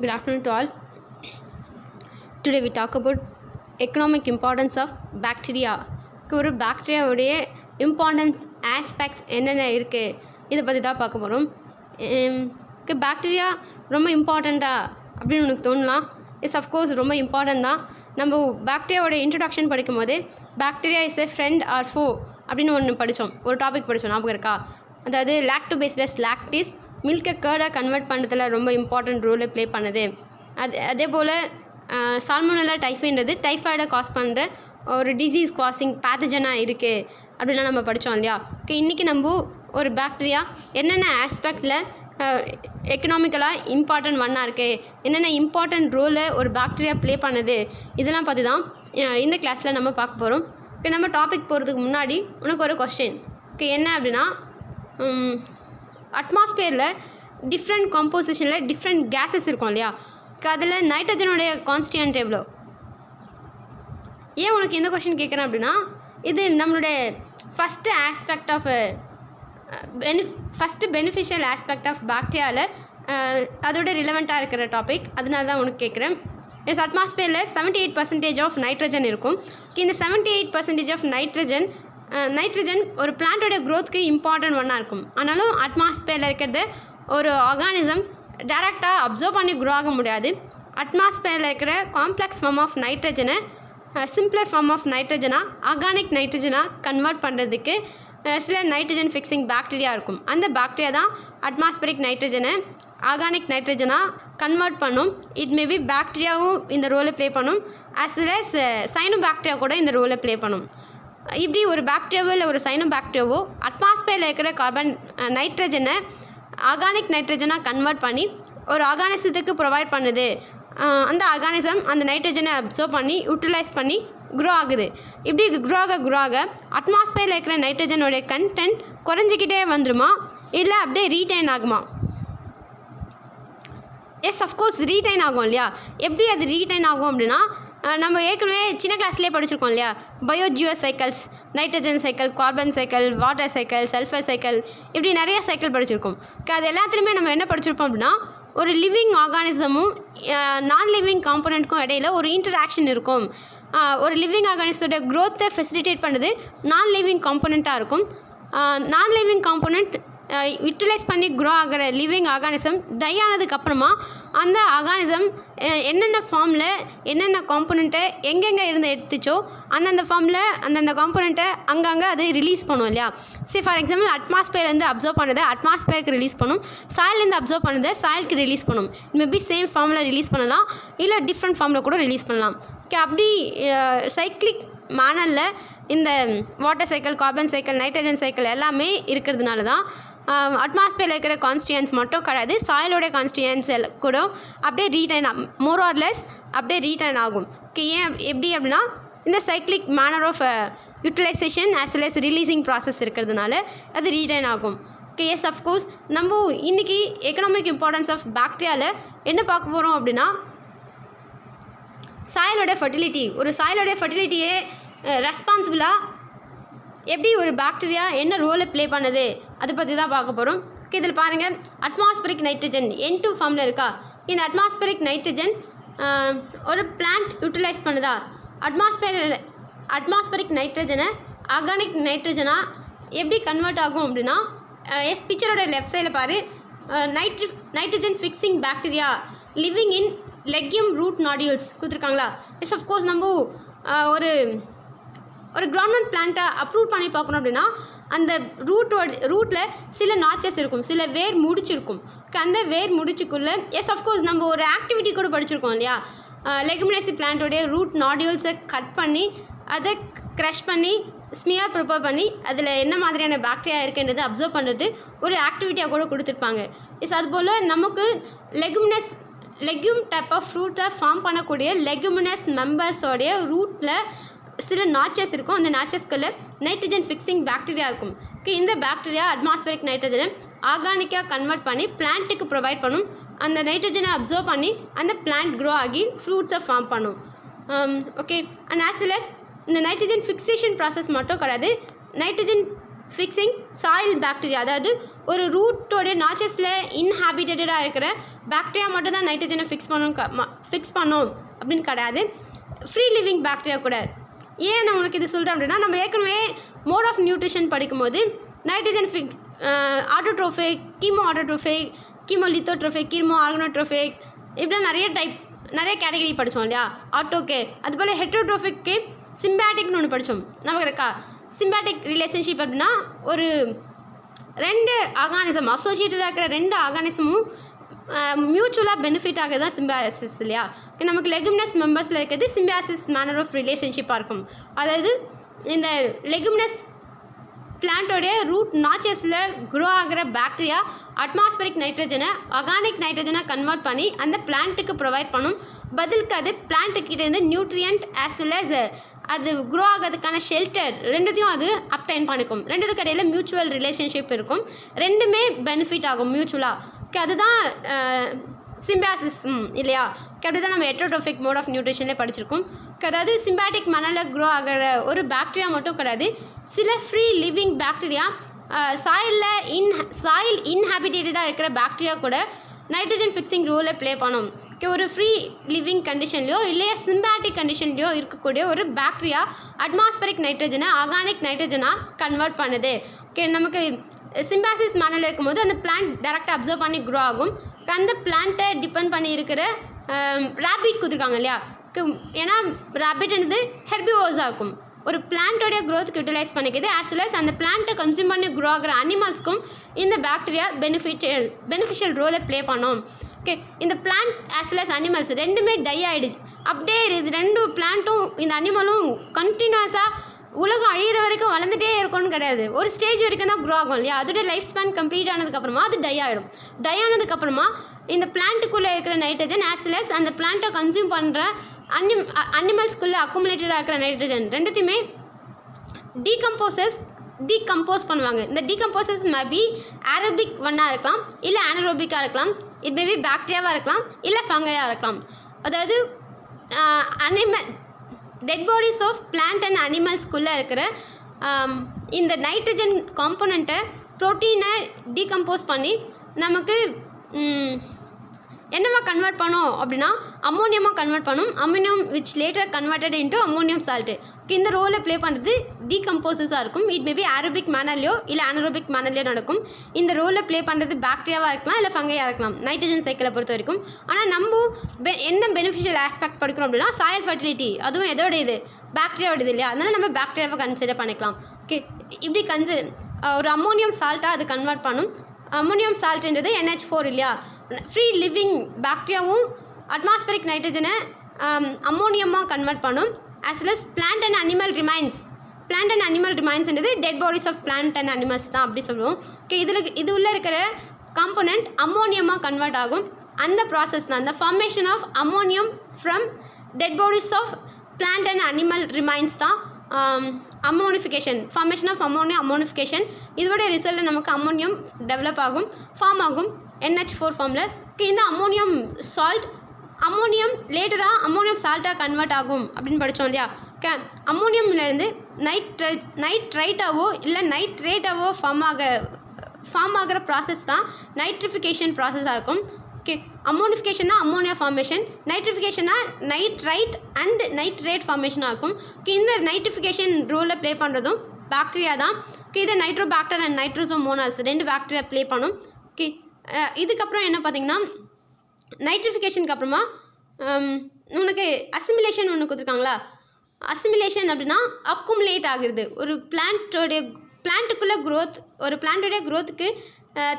Good afternoon to all. Today we talk about economic importance of bacteria. ஒரு பாக்டீரியாவுடைய importance aspects என்னென்ன இருக்குது இதை பற்றி தான் பார்க்க போகிறோம். பாக்டீரியா ரொம்ப இம்பார்ட்டண்ட்டா அப்படின்னு உனக்கு தோணலாம். இஸ் அஃப்கோர்ஸ் ரொம்ப இம்பார்ட்டன்ட் தான். நம்ம பாக்டீரியாவோட இன்ட்ரடக்ஷன் படிக்கும் போது bacteria is a friend or foe அப்படின்னு ஒன்று படித்தோம், ஒரு டாபிக் படித்தோம், ஞாபகம் இருக்கா? அதாவது லாக்டோபேசிலஸ் லாக்டிஸ் மில்கை கேர்டாக கன்வெர்ட் பண்ணுறதுல ரொம்ப இம்பார்ட்டண்ட் ரோலை ப்ளே பண்ணுது. அதே போல் சால்மோனெல்லா டைஃபைன்றது டைஃபாய்டை காஸ் பண்ணுற ஒரு டிசீஸ் காசிங் பேத்தஜனாக இருக்குது அப்படின்லாம் நம்ம படித்தோம் இல்லையா? ஓகே, இன்றைக்கி நம்ம ஒரு பாக்டீரியா என்னென்ன ஆஸ்பெக்டில் எக்கனாமிக்கலாக இம்பார்ட்டன்ட் ஒன்னாக இருக்குது, என்னென்ன இம்பார்ட்டண்ட் ரோலை ஒரு பாக்டீரியா ப்ளே பண்ணுது, இதெல்லாம் பற்றி தான் இந்த கிளாஸில் நம்ம பார்க்க போகிறோம். ஓகே, நம்ம டாபிக் போகிறதுக்கு முன்னாடி உனக்கு ஒரு கொஸ்டின். ஓகே, என்ன அப்படின்னா, அட்மாஸ்பியரில் டிஃப்ரெண்ட் காம்போசிஷனில் டிஃப்ரெண்ட் கேஸஸ் இருக்கும் இல்லையா? அதில் நைட்ரஜனுடைய கான்ஸ்டியன்ட் எவ்வளோ? ஏன் உனக்கு இந்த கொஸ்டின் கேட்குறேன் அப்படின்னா, இது நம்மளுடைய first aspect of first beneficial aspect of பாக்டீரியாவில் அதோட ரிலவெண்ட்டாக இருக்கிற டாபிக். அதனால தான் உனக்கு கேட்குறேன். எஸ், அட்மாஸ்பியரில் 78% ஆஃப் நைட்ரஜன் இருக்கும். இந்த 78% ஆஃப் நைட்ரஜன் ஒரு பிளான்ட்டோட க்ரோத்துக்கு இம்பார்ட்டன்ட் ஒன்னாக இருக்கும். ஆனாலும் அட்மாஸ்பியரில் இருக்கிறது ஒரு ஆர்கானிசம் டைரெக்டாக அப்சர்வ் பண்ணி க்ரோ ஆக முடியாது. அட்மாஸ்பியரில் இருக்கிற காம்ப்ளெக்ஸ் ஃபார்ம் ஆஃப் நைட்ரஜனை சிம்பிளர் ஃபார்ம் ஆஃப் நைட்ரஜனாக ஆர்கானிக் நைட்ரஜனாக கன்வெர்ட் பண்ணுறதுக்கு சில நைட்ரஜன் ஃபிக்ஸிங் பாக்டீரியா இருக்கும். அந்த பாக்டீரியா தான் அட்மாஸ்பரிக் நைட்ரஜனை ஆர்கானிக் நைட்ரஜனாக கன்வெர்ட் பண்ணும். இட் மேபி பாக்டீரியாவும் இந்த ரோலை ப்ளே பண்ணும், as well as cyanobacteria கூட இந்த ரோலை ப்ளே பண்ணும். இப்படி ஒரு பாக்டீரியாவோ இல்லை ஒரு சைனோ பாக்டீரியாவோ அட்மாஸ்பியரில் இருக்கிற கார்பன் நைட்ரஜனை ஆர்கானிக் நைட்ரஜனாக கன்வெர்ட் பண்ணி ஒரு ஆர்கானிசத்துக்கு ப்ரொவைட் பண்ணுது. அந்த ஆர்கானிசம் அந்த நைட்ரஜனை அப்சர்வ் பண்ணி யூட்டிலைஸ் பண்ணி க்ரோ ஆகுது. இப்படி க்ரோ ஆக அட்மாஸ்பியரில் இருக்கிற நைட்ரஜனுடைய கண்டென்ட் குறைஞ்சிக்கிட்டே வந்துடுமா, இல்லை அப்படியே ரீடைன் ஆகுமா? எஸ், அஃப்கோர்ஸ் ரீடைன் ஆகும் இல்லையா? எப்படி அது ரீடைன் ஆகும் அப்படின்னா, நம்ம ஏற்கனவே சின்ன கிளாஸ்லேயே படிச்சிருக்கோம் இல்லையா? Biogeo cycles, nitrogen cycle, carbon cycle, water cycle, sulphur cycle, இப்படி நிறைய சைக்கிள் படிச்சிருக்கோம். அது எல்லாத்துலேயுமே நம்ம என்ன படிச்சிருப்போம் அப்படின்னா, ஒரு லிவிங் ஆர்கானிசமும் நான் லிவிங் காம்போனண்ட்க்கும் இடையில ஒரு இன்டராக்ஷன் இருக்கும். ஒரு லிவிங் ஆர்கானிசத்தோட க்ரோத்தை ஃபெசிலிட்டேட் பண்ணுறது நான் லிவிங் காம்போனண்ட்டாக இருக்கும். நான் லிவிங் காம்போனண்ட் யூட்டிலைஸ் பண்ணி க்ரோ ஆகிற லிவிங் ஆர்கானிசம் டை ஆனதுக்கப்புறமா அந்த ஆர்கானிசம் என்னென்ன ஃபார்மில் என்னென்ன காம்போனண்ட்டை எங்கெங்கே இருந்து எடுத்துச்சோ அந்தந்த ஃபார்மில் அந்தந்த காம்போனண்ட்டை அங்கங்கே அது ரிலீஸ் பண்ணும் இல்லையா? சரி, ஃபார் எக்ஸாம்பிள் அட்மாஸ்பியர்லேருந்து அப்சர்வ் பண்ணதை அட்மாஸ்பியருக்கு ரிலீஸ் பண்ணும், சாயிலேருந்து அப்சர்வ் பண்ணதை சாயிலுக்கு ரிலீஸ் பண்ணும். மேபி சேம் ஃபார்மில் ரிலீஸ் பண்ணலாம், இல்லை டிஃப்ரெண்ட் ஃபார்மில் கூட ரிலீஸ் பண்ணலாம். ஓகே, அப்படி சைக்ளிக் மேனரில் இந்த water cycle, carbon cycle, nitrogen cycle எல்லாமே இருக்கிறதுனால தான் அட்மாஸ்பியரில் இருக்கிற கான்ஸ்டியன்ஸ் மட்டும் கிடையாது, சாயிலோட கான்ஸ்டியன்ஸ் கூட அப்படியே ரீடைன் மோர் ஆர் லெஸ் அப்படியே ரீடைன் ஆகும். ஓகே, ஏன் எப்படி அப்படின்னா, இந்த cyclic manner of utilisation as well as releasing process இருக்கிறதுனால அது ரீடைன் ஆகும். ஓகே, எஸ், அஃப்கோர்ஸ் நம்ம இன்றைக்கி எக்கனாமிக் இம்பார்ட்டன்ஸ் ஆஃப் பாக்டீரியாவில் என்ன பார்க்க போகிறோம் அப்படின்னா, சாயிலோட ஃபர்டிலிட்டி. ஒரு சாயிலோட ஃபர்டிலிட்டியே ரெஸ்பான்சிபிளாக எப்படி ஒரு பாக்டீரியா என்ன ரோலை ப்ளே பண்ணுது அதை பற்றி தான் பார்க்க போகிறோம். ஓகே, இதில் பாருங்கள், அட்மாஸ்பரிக் நைட்ரஜன் N2 ஃபார்மில் இருக்கா? இந்த அட்மாஸ்பரிக் நைட்ரஜன் ஒரு பிளான்ட் யூட்டிலைஸ் பண்ணுதா? அட்மாஸ்பரிக் நைட்ரஜனை ஆர்கானிக் நைட்ரஜனாக எப்படி கன்வெர்ட் ஆகும் அப்படின்னா, எஸ், பிக்சரோட லெஃப்ட் சைடில் பாரு, nitrogen fixing bacteria living in legume root nodules கொடுத்துருக்காங்களா? எஸ், அஃப்கோர்ஸ் நம்ம ஒரு கிரவுண்ட்நட் பிளான்ட்டை அப்ரூவ் பண்ணி பார்க்கணும் அப்படின்னா அந்த ரூட்டில் சில நாச்சஸ் இருக்கும், சில வேர் முடிச்சிருக்கும். அந்த வேர் முடிச்சுக்குள்ளே எஸ், அஃப்கோர்ஸ் நம்ம ஒரு ஆக்டிவிட்டி கூட படிச்சிருக்கோம் இல்லையா? லெகுமினேசி பிளான்ட்டோடைய ரூட் நாடியூல்ஸை கட் பண்ணி அதை க்ரஷ் பண்ணி ஸ்மியர் ப்ரிப்பேர் பண்ணி அதில் என்ன மாதிரியான பாக்டீரியா இருக்குன்றது அப்சர்வ் பண்ணுறது ஒரு ஆக்டிவிட்டியாக கூட கொடுத்துருப்பாங்க. எஸ், அதுபோல் நமக்கு லெக்யூம் டைப் ஆஃப் ஃப்ரூட்டை ஃபார்ம் பண்ணக்கூடிய லெகுமினஸ் மெம்பர்ஸோடைய ரூட்டில் சில நாச்சஸ் இருக்கும். அந்த நாச்சஸ்க்குள்ள நைட்ரஜன் ஃபிக்ஸிங் பாக்டீரியா இருக்கும். இந்த பாக்டீரியா அட்மாஸ்பரிக் நைட்ரஜனை ஆர்கானிக்காக கன்வெர்ட் பண்ணி பிளான்ட்டுக்கு ப்ரொவைட் பண்ணும். அந்த நைட்ரஜனை அப்சர்வ் பண்ணி அந்த பிளான்ட் க்ரோ ஆகி ஃப்ரூட்ஸை ஃபார்ம் பண்ணும். Okay, and as well as இந்த நைட்ரஜன் ஃபிக்ஸேஷன் ப்ராசஸ் மட்டும் கிடையாது, நைட்ரஜன் ஃபிக்ஸிங் சாயில் பாக்டீரியா, அதாவது ஒரு ரூட்டோடைய நாச்சஸில் இன்ஹாபிட்டடாக இருக்கிற பாக்டீரியா மட்டும் தான் நைட்ரஜனை ஃபிக்ஸ் பண்ணோம் அப்படின்னு கிடையாது. ஃப்ரீ லிவிங் பாக்டீரியா கூட. ஏன் நான் உனக்கு இது சொல்கிறேன் அப்படின்னா, நம்ம ஏற்கனவே மோட் ஆஃப் நியூட்ரிஷன் படிக்கும்போது nitrogen autotrophic, chemoautotrophic, chemolithotrophic, chemoorganotrophic, இப்படிலாம் நிறைய கேட்டகரி படித்தோம் இல்லையா. ஆட்டோக்கு அதுபோல் ஹெட்ரோட்ரோஃபிக்கு சிம்பாட்டிக்னு ஒன்று படித்தோம். நமக்கு இருக்கா? சிம்பாட்டிக் ரிலேஷன்ஷிப் அப்படின்னா ஒரு 2 ஆர்கானிசம் அசோசியேட்டடாக இருக்கிற 2 ஆர்கானிசமும் மியூச்சுவலாக பெனிஃபிட் ஆக தான் சிம்பியாசிஸ் இல்லையா. நமக்கு லெகுமினஸ் மெம்பர்ஸில் இருக்கிறது சிம்பியாசிஸ் மேனர் ஆஃப் ரிலேஷன்ஷிப்பாக இருக்கும். அதாவது இந்த லெகுமினஸ் பிளான்ட்டோடைய ரூட் நாச்சஸில் க்ரோ ஆகிற பாக்டீரியா அட்மாஸ்பரிக் நைட்ரஜனை ஆர்கானிக் நைட்ரஜனை கன்வெர்ட் பண்ணி அந்த பிளான்ட்டுக்கு ப்ரொவைட் பண்ணும். பதிலுக்கு அது பிளான்ட்டுக்கிட்டேருந்து நியூட்ரியன்ட் ஆஸ் வெல் அஸ் அது க்ரோ ஆகிறதுக்கான ஷெல்டர் ரெண்டுத்தையும் அது அப்டைன் பண்ணிக்கும். ரெண்டுத்துக்கு இடையில் மியூச்சுவல் ரிலேஷன்ஷிப் இருக்கும். ரெண்டுமே பெனிஃபிட் ஆகும் மியூச்சுவலாக. அதுதான் சிம்பியாசிஸ் இல்லையா. அப்படி தான் நம்ம ஹெட்ரோட்ரோஃபிக் மோட் ஆஃப் நியூட்ரிஷன்லேயே படிச்சிருக்கோம். அதாவது சிம்பாட்டிக் மணலில் க்ரோ ஆகிற ஒரு பாக்டீரியா மட்டும் கிடையாது, சில ஃப்ரீ லிவிங் பாக்டீரியா சாயில் இன்ஹாபிட்டடாக இருக்கிற பாக்டீரியா கூட நைட்ரஜன் ஃபிக்ஸிங் ரோலை ப்ளே பண்ணும். ஒரு ஃப்ரீ லிவிங் கண்டிஷன்லையோ இல்லையா சிம்பாட்டிக் கண்டிஷன்லையோ இருக்கக்கூடிய ஒரு பாக்டீரியா அட்மாஸ்பரிக் நைட்ரஜனை ஆர்கானிக் நைட்ரஜனாக கன்வெர்ட் பண்ணுது. நமக்கு சிம்பாசிஸ் மேனரில் இருக்கும்போது அந்த பிளான்ட் டைரெக்டாக அப்சர்வ் பண்ணி க்ரோ ஆகும். அந்த பிளான்ட்டை டிபெண்ட் பண்ணி இருக்கிற ரேபிட் கொடுத்துருக்காங்க இல்லையா. ஏன்னா ரேபிட்ன்றது ஹெர்பிவோர்ஸாக இருக்கும். ஒரு பிளான்ட்டோடைய க்ரோத்துக்கு யூட்டிலைஸ் பண்ணிக்கிது. ஆஸ் வெல் அஸ் அந்த பிளான்ட்டை கன்சியூம் பண்ணி க்ரோ ஆகிற அனிமல்ஸ்க்கும் இந்த பாக்டீரியா பெனிஃபிஷியல் ரோலை ப்ளே பண்ணோம். இந்த plant as well as animals ரெண்டுமே டை ஆகிடுச்சு. அப்படியே இது 2 பிளான்ட்டும் இந்த அனிமலும் கண்டினியூஸாக உலகம் அழிகிற வரைக்கும் வளர்ந்துட்டே இருக்கும்னு கிடையாது. ஒரு ஸ்டேஜ் வரைக்கும் தான் க்ரோ ஆகும் இல்லையா. அதோட லைஃப் ஸ்பேன் கம்ப்ளீட் ஆனதுக்கப்புறமா அது டை ஆகிடும். டை ஆனதுக்கப்புறமா இந்த பிளான்ட்டுக்குள்ளே இருக்கிற நைட்ரஜன் ஆஸ் வெல் அஸ் அந்த பிளான்ட்டை கன்சியூம் பண்ணுற அனிமல்ஸ்குள்ளே அக்குமுலேட்டடாக இருக்கிற நைட்ரஜன் ரெண்டுத்தையுமே டீகம்போஸ் பண்ணுவாங்க. இந்த டீகம்போசஸ் மேபி ஏரோபிக் ஒன்னாக இருக்கலாம், இல்லை ஆனரோபிக்காக இருக்கலாம், இட் மேபி பாக்டீரியாவாக இருக்கலாம், இல்லை ஃபங்கையாக இருக்கலாம். அதாவது dead bodies of plant and அனிமல்ஸ்குள்ளே இருக்கிற இந்த நைட்ரஜன் காம்போனண்ட்டை ப்ரோட்டீனை டீகம்போஸ் பண்ணி நமக்கு என்னவா கன்வெர்ட் பண்ணோம் அப்படின்னா அம்மோனியமாக கன்வெர்ட் பண்ணும். Ammonium which later converted into ammonium salt. இந்த ரோலை ப்ளே பண்ணுறது டீகம்போசஸாக இருக்கும். இட் மேபி ஏரோபிக் மேனர்லையோ இல்லை ஆனரோபிக் மேனர்லையோ நடக்கும். இந்த ரோலை ப்ளே பண்ணுறது பாக்டீரியாவாக இருக்கலாம், இல்லை ஃபங்கையாக இருக்கலாம் நைட்ரஜன் சைக்கிளை பொறுத்த வரைக்கும். ஆனால் நம்ம என்ன பெனிஃபிஷியல் ஆஸ்பெக்ட்ஸ் படிக்கிறோம் அப்படின்னா சாயில் ஃபர்டிலிட்டி, அதுவும் எதோட இது பாக்டீரியாவோடது இல்லையா. அதனால் நம்ம பாக்டீரியாவை கன்சிடர் பண்ணிக்கலாம். இப்படி ஒரு அம்மோனியம் சால்ட்டாக அது கன்வெர்ட் பண்ணும். அம்மோனியம் சால்ட்ன்றது NH4 இல்லையா. ஃப்ரீ லிவிங் பாக்டீரியாவும் அட்மாஸ்பரிக் நைட்ரஜனை அம்மோனியமாக கன்வெர்ட் பண்ணும். As well as plant and animal ரிமைன்ஸ்ன்றது dead bodies of plant and animals தான் அப்படி சொல்லுவோம். இது உள்ளே இருக்கிற காம்போனண்ட் அம்மோனியமாக கன்வெர்ட் ஆகும். அந்த ப்ராசஸ் தான் இந்த formation of ammonium from dead bodies of plant and animal remains தான் அம்மோனிஃபிகேஷன். Formation of அம்மோனிஃபிகேஷன். இதோடைய ரிசல்ட்டில் நமக்கு அம்மோனியம் டெவலப் ஆகும், ஃபார்ம் ஆகும் NH4 ஃபார்மில். இந்த அம்மோனியம் லேட்டராக அம்மோனியம் சால்ட்டாக கன்வெர்ட் ஆகும் அப்படின்னு படித்தோம் இல்லையா. அம்மோனியம்லேருந்து நைட்ரைட்டாவோ இல்லை நைட்ரேட்டாவோ ஃபார்ம் ஆகிற ப்ராசஸ் தான் நைட்ரிஃபிகேஷன் ப்ராசஸாக இருக்கும். அம்மோனிஃபிகேஷன்னா அம்மோனியா ஃபார்மேஷன், நைட்ரிஃபிகேஷனா நைட்ரைட் அண்ட் நைட்ரேட் ஃபார்மேஷனாக இருக்கும். இந்த நைட்ரிஃபிகேஷன் ரோலை ப்ளே பண்ணுறதும் பாக்டீரியா தான். இது Nitrobacter and Nitrosomonas 2 bacteria play பண்ணும். இதுக்கப்புறம் என்ன பார்த்திங்கன்னா நைட்ரிஃபிகேஷனுக்கு அப்புறமா உனக்கு அசிமிலேஷன் ஒன்று கொடுத்துருக்காங்களா. அசிமிலேஷன் அப்படின்னா அக்குமுலேட் ஆகிறது. ஒரு பிளான்ட்டுக்குள்ளே ஒரு பிளான்ட்டோடைய க்ரோத்துக்கு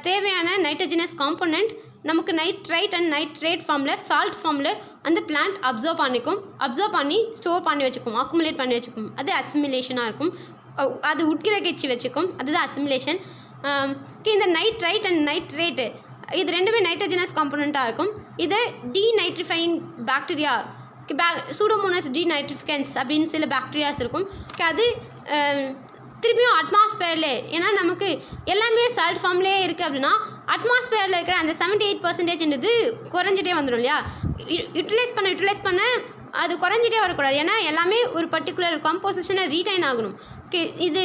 தேவையான நைட்ரஜனஸ் காம்போனண்ட் நமக்கு நைட்ரைட் அண்ட் நைட்ரேட் ஃபார்மில் சால்ட் ஃபார்மில் அந்த பிளான்ட் அப்சர்வ் பண்ணி ஸ்டோர் பண்ணி வச்சுக்கும், அக்குமுலேட் பண்ணி வச்சுக்கும். அது அசிமிலேஷனாக இருக்கும். அது உட்கிரகிச்சு வச்சுக்கும். அதுதான் அசிமிலேஷன். இந்த நைட்ரைட் அண்ட் நைட்ரேட்டு இது ரெண்டுமே நைட்ரஜனஸ் காம்போனண்ட்டாக இருக்கும். இது டீநைட்ரிஃபைங் பாக்டீரியா, சூடோமோனாஸ் டீநைட்ரிஃபிகன்ஸ் அப்படின்னு சில பாக்டீரியாஸ் இருக்கும். அது திருப்பியும் அட்மாஸ்பியரில், ஏன்னா நமக்கு எல்லாமே சால்ட் ஃபார்ம்லேயே இருக்குது அப்படின்னா அட்மாஸ்பியரில் இருக்கிற அந்த 78% குறைஞ்சிட்டே வந்துடும் இல்லையா. யூட்டிலைஸ் பண்ண அது குறைஞ்சிட்டே வரக்கூடாது. ஏன்னா எல்லாமே ஒரு பர்டிகுலர் காம்போசிஷனை ரீடைன் ஆகணும். இது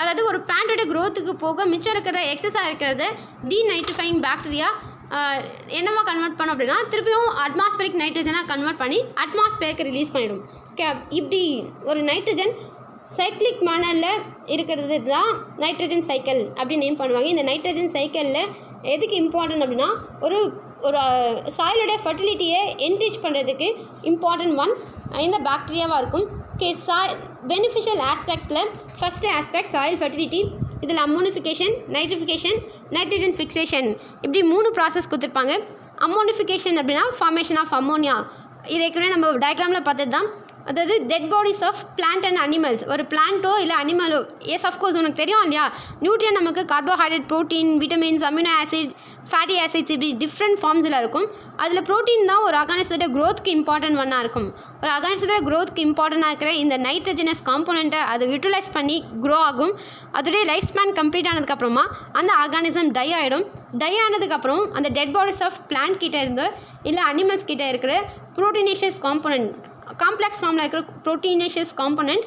அதாவது ஒரு பிளான்ட்டோட க்ரோத்துக்கு போக மிச்சம் இருக்கிற எக்ஸஸாக இருக்கிறத டீநைட்ரிஃபைங் பாக்டீரியா என்னவா கன்வெர்ட் பண்ணோம் அப்படின்னா திருப்பியும் அட்மாஸ்பரிக் நைட்ரஜனாக கன்வெர்ட் பண்ணி அட்மாஸ்பியருக்கு ரிலீஸ் பண்ணிடும். ஓகே, இப்படி ஒரு நைட்ரஜன் சைக்ளிக் மேனரில் இருக்கிறது தான் நைட்ரஜன் சைக்கிள் அப்படின்னு நேம் பண்ணுவாங்க. இந்த நைட்ரஜன் சைக்கிளில் எதுக்கு இம்பார்ட்டன்ட் அப்படின்னா ஒரு சாயிலோட ஃபர்டிலிட்டியை என்ரிச் பண்ணுறதுக்கு இம்பார்ட்டன்ட் ஒன் இந்த பாக்டீரியாவாக இருக்கும். ஓகே, பெனிஃபிஷியல் ஆஸ்பெக்ட்ஸில் ஃபஸ்ட்டு ஆஸ்பெக்ட் சாயில் ஃபர்டிலிட்டி. இதில் அம்மோனிஃபிகேஷன், நைட்ரிஃபிகேஷன், நைட்ரஜன் ஃபிக்சேஷன் இப்படி 3 ப்ராசஸ் கொடுத்துருப்பாங்க. அம்மோனிஃபிகேஷன் அப்படின்னா ஃபார்மேஷன் ஆஃப் அம்மோனியா. இது ஏற்கனவே நம்ம டயக்ராமில் பார்த்தது தான். அதாவது dead bodies of plant and animals. ஒரு பிளான்ட்டோ இல்லை அனிமலோ, எஸ் அஃப்கோர்ஸ் உனக்கு தெரியும் இல்லையா, நியூட்ரியன் நமக்கு carbohydrate, protein, vitamins, amino acid, fatty acids இப்படி டிஃப்ரெண்ட் ஃபார்ம்ஸில் இருக்கும். அதில் ப்ரோட்டீன் தான் ஒரு ஆர்கானிசத்தோட க்ரோத்துக்கு இம்பார்ட்டன்ட் ஒன்னாக இருக்கும். ஒரு ஆர்கானிசத்தோட க்ரோத்துக்கு இம்பார்ட்டண்டாக இருக்கிற இந்த நைட்ரஜனஸ் காம்போனண்ட்டை அதை யூட்டிலைஸ் பண்ணி க்ரோ ஆகும். அதோடைய லைஃப் ஸ்பேன் கம்ப்ளீட் ஆனதுக்கப்புறமா அந்த ஆர்கானிசம் டை ஆகிடும். டை ஆனதுக்கப்புறம் அந்த டெட் பாடிஸ் ஆஃப் பிளான்ட் கிட்டே இருந்து இல்லை அனிமல்ஸ் கிட்டே இருக்கிற ப்ரோட்டீனேஷியஸ் காம்போனண்ட், காம்ப்ளெக்ஸ் ஃபார்மில் இருக்கிற ப்ரோட்டீனேஷியஸ் காம்போனண்ட்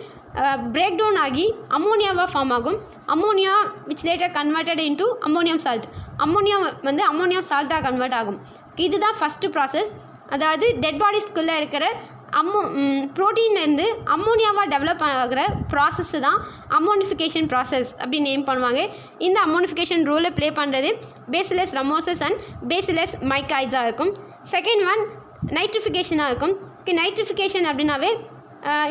பிரேக் டவுன் ஆகி அம்மோனியாவாக ஃபார்ம் ஆகும். Ammonia which later converted into ammonium salt. Ammonia வந்து அம்மோனியம் சால்ட்டாக கன்வெர்ட் ஆகும். இதுதான் ஃபஸ்ட்டு ப்ராசஸ். அதாவது டெட் பாடிஸ்குள்ளே இருக்கிற ப்ரோட்டீன்லேருந்து அம்மோனியாவாக டெவலப் ஆகிற ப்ராசஸ்ஸு தான் அம்மோனிஃபிகேஷன் ப்ராசஸ் அப்படின்னு நேம் பண்ணுவாங்க. இந்த அம்மோனிஃபிகேஷன் ரோலை ப்ளே பண்ணுறது பேசிலஸ் ரமோசஸ் அண்ட் பேசிலஸ் மைக்காய்ட்ஸாக இருக்கும். செகண்ட் ஒன் நைட்ரிஃபிகேஷனாக இருக்கும். நைட்ரிஃபிகேஷன் அப்படின்னாவே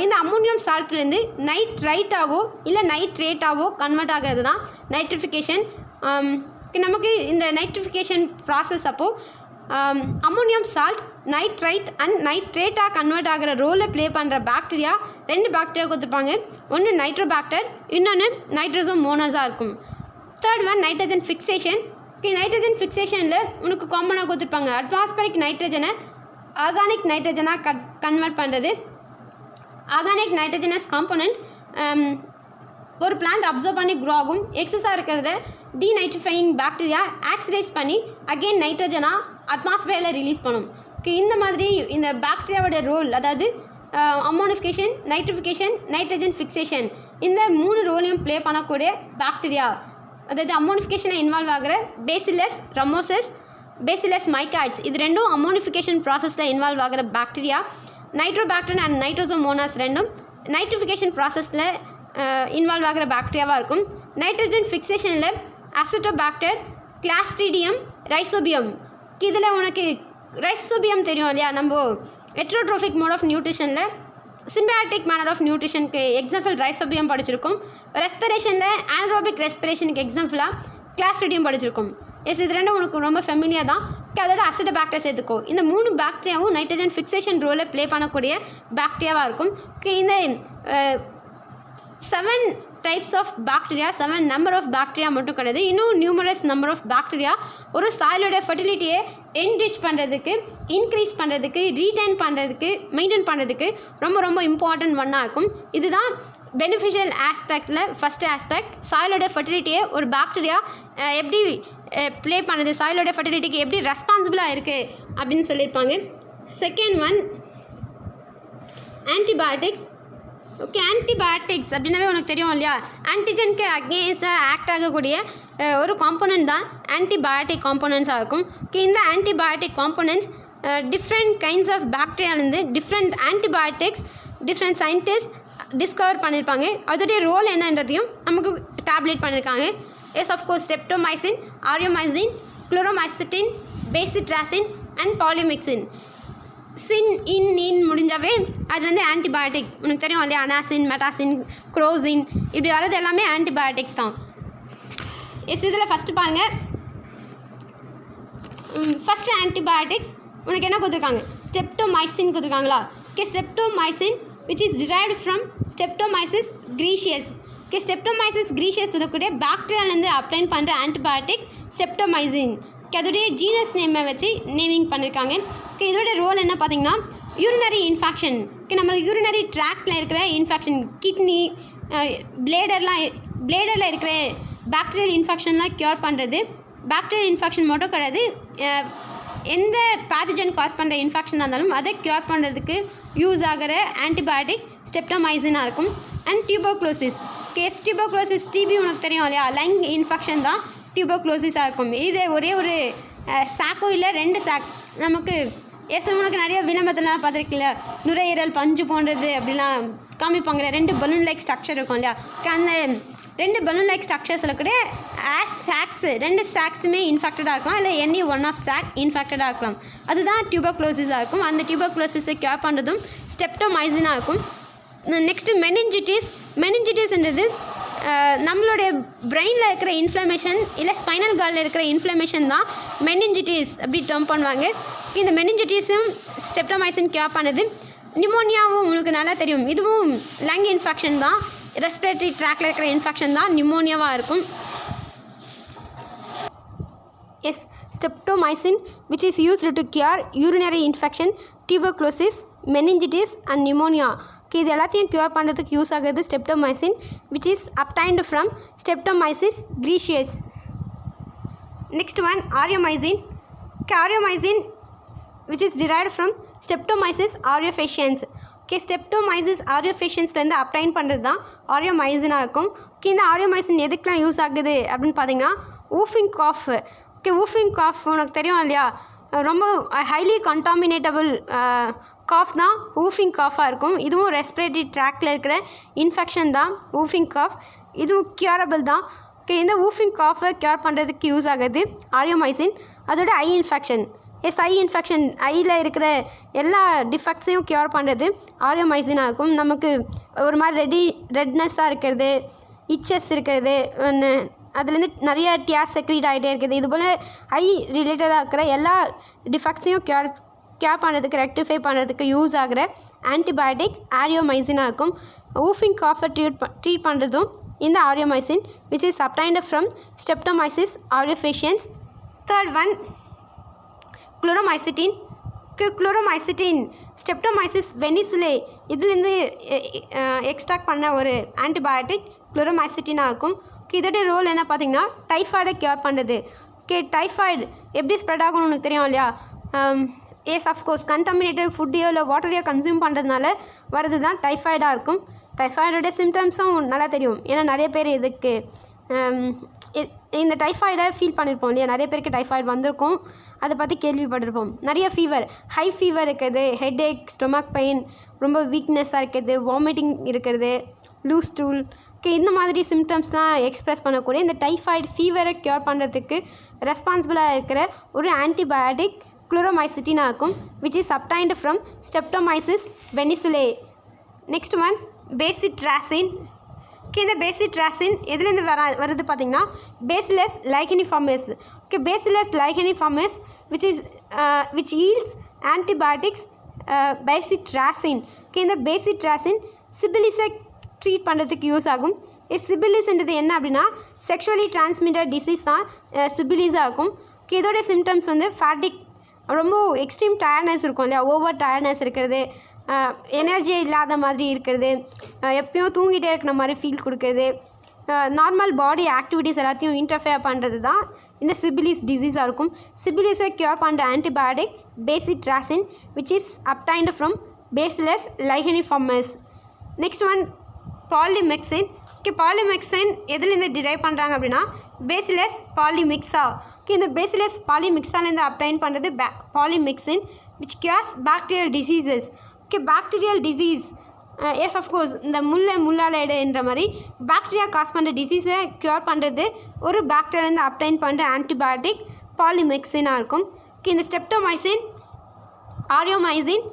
இந்த அம்மோனியம் சால்ட்லேருந்து நைட்ரைட்டாவோ இல்லை நைட்ரேட்டாவோ கன்வெர்ட் ஆகிறது தான் நைட்ரிஃபிகேஷன். நமக்கு இந்த நைட்ரிஃபிகேஷன் ப்ராசஸ் அப்போது அம்மோனியம் சால்ட் நைட்ரைட் அண்ட் நைட்ரேட்டாக கன்வெர்ட் ஆகிற ரோலை ப்ளே பண்ணுற பாக்டீரியா 2 பாக்டீரியா கொடுத்துருப்பாங்க. ஒன்று நைட்ரோபாக்டர், இன்னொன்று நைட்ரோசோமோனாஸாக இருக்கும். Third one nitrogen fixation. Nitrogen ஃபிக்சேஷனில் உனக்கு காமனாக கொடுத்துருப்பாங்க அட்மாஸ்பரிக் நைட்ரஜனை ஆர்கானிக் நைட்ரஜனாக கன்வெர்ட் பண்ணுறது. ஆர்கானிக் நைட்ரஜனஸ் காம்போனண்ட் ஒரு பிளான்ட் அப்சர்வ் பண்ணி க்ரோ ஆகும். எக்ஸஸாக இருக்கிறத டீநைட்ரிஃபையிங் பாக்டீரியா ஆக்சிடைஸ் பண்ணி அகெயின் நைட்ரஜனாக அட்மாஸ்பியரில் ரிலீஸ் பண்ணும். இந்த மாதிரி இந்த பாக்டீரியாவோட ரோல், அதாவது அம்மோனிஃபிகேஷன், நைட்ரிஃபிகேஷன், நைட்ரஜன் ஃபிக்சேஷன் இந்த 3 ரோலையும் ப்ளே பண்ணக்கூடிய பாக்டீரியா. அதாவது அம்மோனிஃபிகேஷனில் இன்வால்வ் ஆகிற பேசிலஸ் ரமோசஸ், பேசிலஸ் மைக்காய்ட்ஸ் இது 2 அம்மோனிஃபிகேஷன் ப்ராசஸில் இன்வால்வ் ஆகிற bacteria. Nitrobacter and Nitrosomonas 2 nitrification ப்ராசஸில் இன்வால்வ் ஆகிற பாக்டீரியாவாக இருக்கும். நைட்ரஜன் ஃபிக்சேஷனில் அசிட்டோபாக்டர், கிளாஸ்ட்ரிடியம், ரைசோபியம். இதில் உனக்கு ரைசோபியம் தெரியும் இல்லையா, நம்ம ஹெட்ரோட்ரோஃபிக் மோட் ஆஃப் நியூட்ரிஷனில் சிம்பியாட்டிக் மேனர் ஆஃப் நியூட்ரிஷனுக்கு எக்ஸாம்பிள் ரைசோபியம் படிச்சிருக்கோம். ரெஸ்பிரேஷனில் ஆனரோபிக் ரெஸ்பிரேஷனுக்கு எக்ஸாம்பிளாக கிளாஸ்ட்ரிடியம் படிச்சிருக்கோம். எஸ், இது 2 உனக்கு ரொம்ப ஃபெமிலியாக தான். அதோட அசிட்டோபாக்டர் சேர்த்துக்கோ. இந்த 3 பாக்டீரியாவும் நைட்ரஜன் ஃபிக்சேஷன் ரோலை ப்ளே பண்ணக்கூடிய பாக்டீரியாவாக இருக்கும். இந்த 7 types of bacteria, 7 number of bacteria மட்டும் கிடையாது, இன்னும் நியூமரஸ் நம்பர் ஆஃப் பாக்டீரியா ஒரு சாயிலோட ஃபர்டிலிட்டியை என்ரிச் பண்ணுறதுக்கு, இன்க்ரீஸ் பண்ணுறதுக்கு, ரீடைன் பண்ணுறதுக்கு, மெயின்டைன் பண்ணுறதுக்கு ரொம்ப ரொம்ப இம்பார்ட்டன்ட் ஒன்னாக இருக்கும். இதுதான் பெனிஃபிஷியல் ஆஸ்பெக்டில் ஃபஸ்ட்டு ஆஸ்பெக்ட். சாயிலோட ஃபர்டிலிட்டியை ஒரு பாக்டீரியா எப்படி ப்ளே பண்ணுது, சாயிலோட ஃபர்டிலிட்டிக்கு எப்படி ரெஸ்பான்சிபிளாக இருக்குது அப்படின்னு சொல்லியிருப்பாங்க. Second one antibiotics. Okay, antibiotics அப்படின்னாவே உனக்கு தெரியும் இல்லையா, ஆன்டிஜனுக்கு அகேன்ஸ்டாக ஆக்ட் ஆகக்கூடிய ஒரு காம்போனன்ட் தான் ஆன்டிபயோட்டிக் காம்போனன்ட்ஸாக இருக்கும். இந்த antibiotic components different kinds of பாக்டீரியாலேருந்து different antibiotics different scientist discover பண்ணியிருப்பாங்க. அதோடைய ரோல் என்னன்றதையும் நமக்கு டேப்லெட் பண்ணியிருக்காங்க. Yes, of course streptomycin, aureomycin, chloromycetin, bacitracin and polymyxin. In முடிஞ்சாவே அது வந்து ஆன்டிபயோட்டிக். உனக்கு தெரியும் இல்லையா, அனாசின், மெட்டாசின், குரோசின் இப்படி வர்றது எல்லாமே ஆன்டிபயோட்டிக்ஸ் தான். எஸ், இதில் ஃபஸ்ட்டு பாருங்கள், ஃபஸ்ட்டு ஆன்டிபயோட்டிக்ஸ் உனக்கு என்ன கொடுத்துருக்காங்க, ஸ்ட்ரெப்டோமைசின் கொடுத்துருக்காங்களா. Okay, streptomycin which is derived from Streptomyces graeus. Okay, Streptomyces griseus இருக்கக்கூடிய பாக்டீரியாலேருந்து அப்ளைன் பண்ணுற ஆன்டிபயோட்டிக் ஸ்ட்ரெப்டோமைசின். ஓகே, அதோடைய ஜீனஸ் நேமை வச்சு நேமிங் பண்ணியிருக்காங்க. ஓகே, இதோட ரோல் என்ன பார்த்தீங்கன்னா யூரினரி இன்ஃபெக்ஷன். ஓகே, நம்ம யூரினரி ட்ராக்டில் இருக்கிற இன்ஃபெக்ஷன், கிட்னி, பிளேடரில் இருக்கிற பாக்டீரியல் இன்ஃபெக்ஷன்லாம் க்யூர் பண்ணுறது. பாக்டீரியல் இன்ஃபெக்ஷன் மட்டும் கிடையாது, எந்த பேத்தஜன் காஸ் பண்ணுற இன்ஃபெக்ஷனாக இருந்தாலும் அதை க்யூர் பண்ணுறதுக்கு யூஸ் ஆகிற ஆன்டிபயோட்டிக் ஸ்ட்ரெப்டோமைசினாக இருக்கும். And tuberculosis. Case tuberculosis TB உனக்கு தெரியும் இல்லையா, லங் இன்ஃபெக்ஷன் தான் டியூபர்குலோசிஸாக இருக்கும். இது ஒரே ஒரு சாக்கோ இல்லை 2 சாக் நமக்கு உனக்கு நிறைய விளம்பரத்துலாம் பார்த்துருக்கல, நுரையீரல் பஞ்சு போன்றது அப்படிலாம் காமிப்பாங்க. 2 பலூன் லைக் ஸ்ட்ரக்சர் இருக்கும் இல்லையா, அந்த 2 பலூன் லைக் ஸ்ட்ரக்சர்ஸில் கூட சாக்ஸ் 2 சாக்ஸுமே இன்ஃபெக்டடாக இருக்கலாம், இல்லை எனி ஒன் ஆஃப் சாக் இன்ஃபெக்டடாக இருக்கலாம். அதுதான் டியூபர்குலோசிஸாக இருக்கும். அந்த டியூபர்குலோசிஸை கியூர் பண்ணுறதும் ஸ்டெப்டோமைசினாக இருக்கும். நெக்ஸ்ட்டு மெனிஞ்சிட்டிஸ்ன்றது நம்மளுடைய பிரெயினில் இருக்கிற இன்ஃப்ளமேஷன் இல்லை ஸ்பைனல் கார்டில் இருக்கிற இன்ஃப்ளமேஷன் தான் மெனிஞ்சிட்டிஸ் அப்படி டேர்ம் பண்ணுவாங்க. இந்த மெனிஞ்சிட்டிஸும் ஸ்டெப்டோமைசின் கியூர் பண்ணுது. நிமோனியாவும் உங்களுக்கு நல்லா தெரியும், இதுவும் லங் இன்ஃபெக்ஷன் தான், ரெஸ்பிரேட்டரி ட்ராக்ல இருக்கிற இன்ஃபெக்ஷன் தான் நிமோனியாவாக இருக்கும். Yes, streptomycin which is used to cure urinary infection, tuberculosis, meningitis and pneumonia. இது எல்லாத்தையும் க்யூர் பண்ணுறதுக்கு யூஸ் ஆகுது streptomycin which is obtained from Streptomyces graeaceus. Next one aureomycin. Aureomycin which is derived from Streptomyces aureofaciens. Streptomyces ஆரியோஃபேஷியன்ஸ்லேருந்து obtain பண்ணுறது தான் ஆரியோமைசினாக இருக்கும். இந்த ஆரியோமைசின் எதுக்கெலாம் use ஆகுது அப்படின்னு பார்த்தீங்கன்னா ஊஃபிங் காஃப். ஊஃபிங் காஃப் உனக்கு தெரியும் இல்லையா, ரொம்ப ஹைலி கண்டாமினேட்டபிள் காஃப் தான் ஊஃபிங் காஃபாக இருக்கும். இதுவும் ரெஸ்பிரேட்டரி ட்ராக்டில் இருக்கிற இன்ஃபெக்ஷன் தான் ஊஃபிங் காஃப். இதுவும் க்யூரபிள் தான். இந்த ஊஃபிங் காஃபை க்யூர் பண்ணுறதுக்கு யூஸ் ஆகுது ஆரியோமைசின். அதோட ஐ இன்ஃபெக்ஷன், ஐ இன்ஃபெக்ஷன், ஐயில் இருக்கிற எல்லா டிஃபெக்ட்ஸையும் க்யூர் பண்ணுறது ஆரியோமைசினாக இருக்கும். நமக்கு ஒரு மாதிரி ரெட்னஸ்ஸாக இருக்கிறது, இச்சஸ் இருக்கிறது, அதுலேருந்து நிறைய டியாஸ் செக்ரீட் ஆகிட்டே இருக்குது, இதுபோல் ஐ ரிலேட்டடாக இருக்கிற எல்லா டிஃபெக்ட்ஸையும் க்யூர் பண்ணுறதுக்கு ரெக்டிஃபை பண்ணுறதுக்கு யூஸ் ஆகிற ஆன்டிபயோட்டிக்ஸ் ஆரியோமைசினாக இருக்கும். ஊஃபிங் காஃபை ட்ரீட் பண்ணுறதும் இந்த aureomycin which is obtained from Streptomyces aureofaciens. Third one chloromycetin. Chloromycetin Streptomyces venezuelae இதுலேருந்து எக்ஸ்ட்ராக்ட் பண்ண ஒரு ஆன்டிபயோட்டிக் குளோரோமைசிட்டினாக இருக்கும். இதோட ரோல் என்ன பார்த்தீங்கன்னா டைஃபாய்டை க்யூர் பண்ணுறது. டைஃபாய்டு எப்படி ஸ்ப்ரெட் ஆகணும்னு உனக்கு தெரியும் இல்லையா, எஸ் அஃப்கோர்ஸ் கண்டாமினேட்டட் ஃபுட்டையோ இல்லை வாட்டரையோ கன்சியூம் பண்ணுறதுனால வரது தான் டைஃபாய்டாக இருக்கும். டைஃபாய்டோட சிம்டம்ஸும் நல்லா தெரியும், ஏன்னா நிறைய பேர் இதுக்கு இந்த டைஃபாய்டை ஃபீல் பண்ணியிருப்போம் இல்லையா, நிறைய பேருக்கு டைஃபாய்டு வந்திருக்கும், அதை பற்றி கேள்விப்பட்டிருப்போம். நிறைய ஃபீவர், ஹை ஃபீவர் இருக்கிறது, ஹெட் ஏக், ஸ்டொமக் பெயின், ரொம்ப வீக்னஸ்ஸாக இருக்கிறது, வாமிட்டிங் இருக்கிறது, லூஸ் ஸ்டூல், இந்த மாதிரி சிம்டம்ஸ்லாம் எக்ஸ்ப்ரெஸ் பண்ணக்கூடிய இந்த டைஃபாய்டு ஃபீவரை க்யூர் பண்ணுறதுக்கு ரெஸ்பான்சிபிளாக இருக்கிற ஒரு ஆன்டிபயோட்டிக் குளோரோமைசிட்டினாக இருக்கும் which is obtained from Streptomyces venisulae. Next one bacitracin. இந்த பேசிட்ராசின் எதுலேருந்து வருது பார்த்திங்கன்னா Bacillus licheniformis. Bacillus licheniformis which yields antibiotics bacitracin. இந்த பேசிட்ராசின் சிபிலிஸை ட்ரீட் பண்ணுறதுக்கு யூஸ் ஆகும். சிபிலிஸ்ன்றது என்ன அப்படின்னா செக்ஷுவலி டிரான்ஸ்மிட்டட் டிசீஸ் தான் சிபிலிஸாக இருக்கும். இதோட சிம்டம்ஸ் வந்து ஃபேட்டிக், ரொம்ப எக்ஸ்ட்ரீம் டயர்ட்னஸ் இருக்கும் இல்லையா, ஓவர் டயர்ட்னஸ் இருக்கிறது, எனர்ஜி இல்லாத மாதிரி இருக்கிறது, எப்பயும் தூங்கிட்டே இருக்கிற மாதிரி ஃபீல் கொடுக்குறது, நார்மல் பாடி ஆக்டிவிட்டீஸ் எல்லாத்தையும் இன்டர்ஃபியர் பண்ணுறது தான் இந்த சிபிலிஸ் டிசீஸாக இருக்கும். சிபிலிஸை க்யூர் பண்ணுற antibiotic bacitracin which is obtained from Bacillus licheniformis. Next one polymyxin. Polymyxin எதுலேருந்து டிரைவ் பண்ணுறாங்க அப்படின்னா பேசிலஸ் பாலிமிக்ஸா. இந்த பேசிலஸ் பாலிமிக்ஸாலேருந்து அப்டைன் பண்ணுறது பாலிமெக்சின் which cures bacterial diseases. Bacterial disease, yes of course இந்த முள்ளாலைடுன்ற மாதிரி பாக்டீரியா காஸ் பண்ணுற டிசீஸை க்யூர் பண்ணுறது ஒரு பாக்டீரியாலேருந்து அப்டைன் பண்ணுற ஆன்டிபயோட்டிக் பாலிமெக்சினாக இருக்கும். இந்த streptomycin, aureomycin,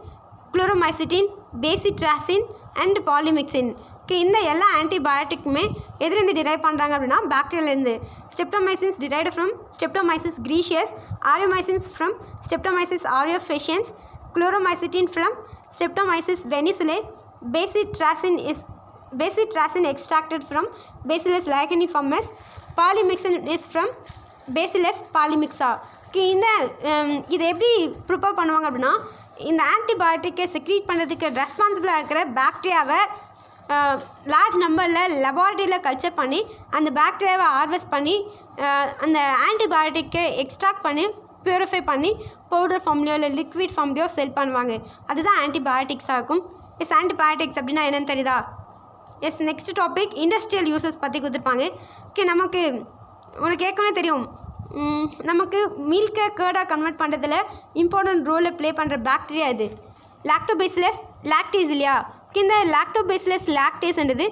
chloromycetin, bacitracin and polymyxin, இந்த எல்லா ஆன்டிபயோட்டிக்குமே எதுலேருந்து டிரைவ் பண்ணுறாங்க அப்படின்னா பாக்டீரியாலேருந்து. Streptomycins derived from Streptomyces griseus, aureomycins from Streptomyces aureofaciens, chloromycetin from Streptomyces venisulae, Bacitracin extracted from Bacillus licheniformis, Polymyxin is from Bacillus polymixa. இந்த இதை எப்படி ப்ரிப்பேர் பண்ணுவாங்க அப்படின்னா இந்த ஆன்டிபயோட்டிக்கை செக்ரீட் பண்ணுறதுக்கு ரெஸ்பான்சிபிளாக இருக்கிற பாக்டீரியாவை லார்ஜ் நம்பரில் லெபார்ட்டரியில் கல்ச்சர் பண்ணி அந்த பாக்டீரியாவை ஹார்வெஸ்ட் பண்ணி அந்த ஆன்டிபயோட்டிக்கை எக்ஸ்ட்ராக்ட் பண்ணி பியூரிஃபை பண்ணி பவுடர் ஃபார்ம்லையோ இல்லை லிக்விட் ஃபார்ம்லையோ செல் பண்ணுவாங்க. அதுதான் ஆன்டிபயோட்டிக்ஸாக இருக்கும். ஆன்டிபயோட்டிக்ஸ் அப்படின்னா என்னென்னு தெரியுதா? Yes next topic industrial uses பற்றி கொடுத்துருப்பாங்க. ஓகே, நமக்கு உனக்கு ஏற்கனவே தெரியும், நமக்கு மில்கை கேர்டாக கன்வெர்ட் பண்ணுறதுல இம்பார்ட்டன்ட் ரோலை ப்ளே பண்ணுற பாக்டீரியா இது லாக்டோபேசிலஸ் லாக்டேஸ் இல்லையா. இந்த லாக்டோபேசிலஸ் லாக்டேஸ்ன்றது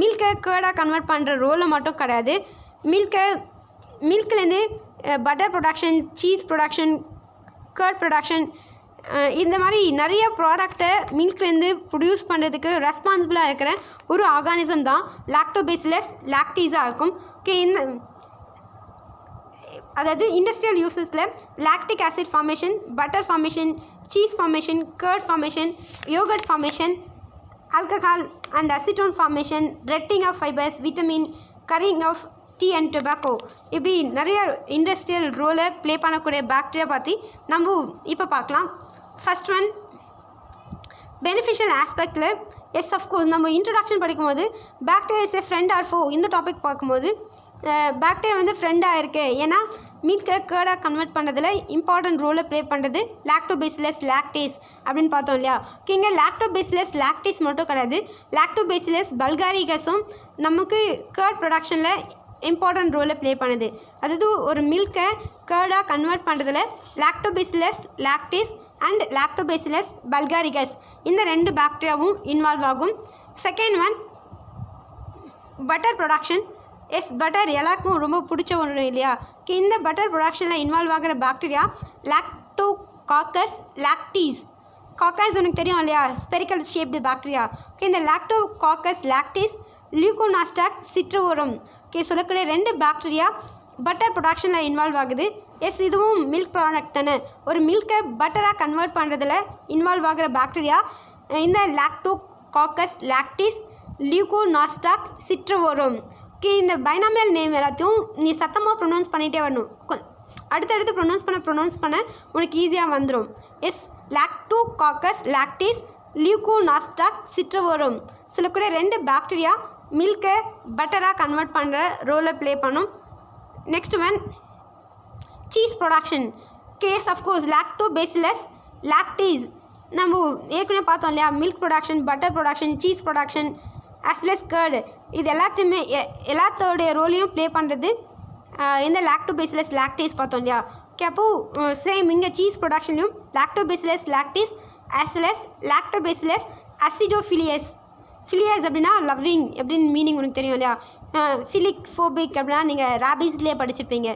மில்கை கேர்டாக கன்வெர்ட் பண்ணுற ரோலை மட்டும் கிடையாது. மில்க்லேருந்து butter production, cheese production, curd production, இந்த மாதிரி நிறைய ப்ராடக்டை மில்க்லேருந்து ப்ரொடியூஸ் பண்ணுறதுக்கு ரெஸ்பான்சிபிளாக இருக்கிற ஒரு ஆர்கானிசம் தான் லாக்டோபேசிலஸ் லாக்டீஸாக இருக்கும். ஓகே, அதாவது இண்டஸ்ட்ரியல் யூசஸில் lactic acid formation, butter formation, cheese formation, curd formation, yogurt formation, alcohol and acetone formation, retting of fibres, vitamin, curing of tea and tobacco, இப்படி நிறைய இண்டஸ்ட்ரியல் ரோலை ப்ளே பண்ணக்கூடிய பாக்டீரியா பற்றி நம்ம இப்போ பார்க்கலாம். ஃபர்ஸ்ட் ஒன் பெனிஃபிஷியல் ஆஸ்பெக்டில் எஸ் அஃப்கோர்ஸ் நம்ம இன்ட்ரடக்ஷன் படிக்கும்போது bacteria is a friend or foe இந்த டாபிக் பார்க்கும்போது பாக்டீரியா வந்து ஃப்ரெண்டாக இருக்குது. ஏன்னா மில்கை கேர்டாக கன்வெர்ட் பண்ணுறதுல இம்பார்ட்டன்ட் ரோலை ப்ளே பண்ணுறது லாக்டோபேசிலஸ் லாக்டேஸ் அப்படின்னு பார்த்தோம் இல்லையா. இங்கே லாக்டோபேசிலஸ் லாக்டேஸ் மட்டும் கிடையாது, லாக்டோபேசிலஸ் பல்காரிகஸும் நமக்கு கேர்ட் ப்ரொடக்ஷனில் இம்பார்ட்டன்ட் ரோலை ப்ளே பண்ணுது. அதாவது ஒரு மில்கை கேர்டாக கன்வெர்ட் பண்ணுறதுல lactobacillus lactis and lactobacillus bulgaricus இந்த ரெண்டு பாக்டீரியாவும் இன்வால்வ் ஆகும். Second one butter production. Yes, butter எல்லாருக்கும் ரொம்ப பிடிச்ச ஒன்று இல்லையா. இந்த பட்டர் ப்ரொடக்ஷனில் இன்வால்வ் ஆகிற பாக்டீரியா லாக்டோகாக்கஸ் லாக்டீஸ். காக்கஸ் உனக்கு தெரியும் இல்லையா, ஸ்பெரிக்கல் ஷேப்டு பாக்டீரியா. இந்த லாக்டோகாக்கஸ் லாக்டீஸ், லியூகோனாஸ்டாக் சிட்ரோவோரம் சொல்லக்கூடிய ரெண்டு பாக்டீரியா பட்டர் ப்ரொடக்ஷனில் இன்வால்வ் ஆகுது. எஸ், இதுவும் மில்க் ப்ராடக்ட் தானே. ஒரு மில்கை பட்டராக கன்வெர்ட் பண்ணுறதுல இன்வால்வ் ஆகிற பாக்டீரியா இந்த லாக்டோகாக்கஸ் லாக்டீஸ், லியூகோனாஸ்டாக் சிட்ரோவோரம். இந்த பைனாமியல் நேம் எல்லாத்தையும் நீ சத்தமாக ப்ரொனவுன்ஸ் பண்ணிகிட்டே வரணும். அடுத்தடுத்து ப்ரொனவுன்ஸ் பண்ண உனக்கு ஈஸியாக வந்துடும். எஸ், லாக்டோகாக்கஸ் லாக்டீஸ், லியூகோனாஸ்டாக் சிட்ரோவோரம் சொல்லக்கூடிய ரெண்டு பாக்டீரியா மில்கை பட்டராக கன்வெர்ட் பண்ணுற ரோலை ப்ளே பண்ணும். Next one cheese production. கேஸ் அஃப்கோர்ஸ் லாக்டோபேசிலஸ் லாக்டீஸ் நம்ம ஏற்கனவே பார்த்தோம் இல்லையா. Milk production, butter production, cheese production as well curd இது எல்லாத்தையுமே எல்லாத்தோடைய ரோலையும் ப்ளே பண்ணுறது இந்த லாக்டோபேசிலஸ் லாக்டீஸ் பார்த்தோம் இல்லையா. ஓகே, அப்போது சேம் இங்கே சீஸ் ப்ரொடக்ஷன்லையும் லாக்டோபேசிலஸ் லாக்டீஸ் ஆஸ்வெல் லாக்டோபேசிலஸ் அசிடோஃபிலியஸ். ஃபிலியஸ் அப்படின்னா லவ்விங் அப்படின்னு மீனிங் உனக்கு தெரியும் இல்லையா. ஃபிலிக் ஃபோபிக் அப்படின்னா நீங்கள் ராபிஸ்லேயே படிச்சிருப்பீங்க.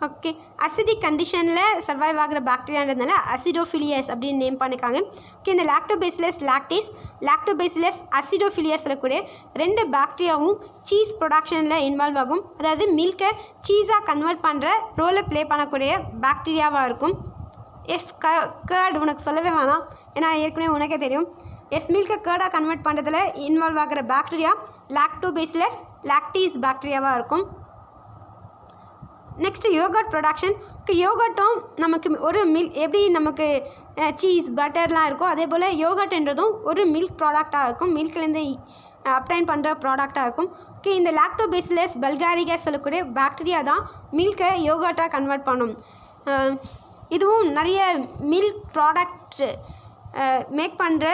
ஓகே, அசிடிக் கண்டிஷனில் சர்வைவ் ஆகிற பாக்டீரியான்றதுனால அசிடோஃபிலியஸ் அப்படின்னு நேம் பண்ணியிருக்காங்க. ஓகே, இந்த லாக்டோபேசிலஸ் லாக்டீஸ், லாக்டோபேசிலஸ் அசிடோஃபிலியஸ் சொல்லக்கூடிய ரெண்டு பாக்டீரியாவும் சீஸ் ப்ரொடக்ஷனில் இன்வால்வ் ஆகும். அதாவது மில்கை சீஸாக கன்வெர்ட் பண்ணுற ரோலை ப்ளே பண்ணக்கூடிய பாக்டீரியாவாக இருக்கும். எஸ், கேர்டு உனக்கு சொல்லவே வேணாம், ஏன்னா ஏற்கனவே உனக்கே தெரியும். எஸ், மில்கை கேர்டாக கன்வெர்ட் பண்ணுறதுல இன்வால்வ் ஆகிற பாக்டீரியா லாக்டோபேசிலஸ் லாக்டீஸ் பாக்டீரியாவாக இருக்கும். Next yoghurt production. யோகர்ட்டும் நமக்கு ஒரு எப்படி நமக்கு சீஸ் பட்டர்லாம் இருக்கோ அதே போல் யோகர்ட்ன்றதும் ஒரு மில்க் ப்ராடக்டாக இருக்கும், மில்க்லேருந்து அப்டைன் பண்ணுற ப்ராடக்டாக இருக்கும். ஓகே, இந்த லாக்டோபேசிலஸ் பல்காரிகஸ் சொல்லக்கூடிய பாக்டீரியா தான் மில்கை யோகர்ட்டாக கன்வெர்ட் பண்ணும். இதுவும் நிறைய மில்க் ப்ராடக்ட் மேக் பண்ணுற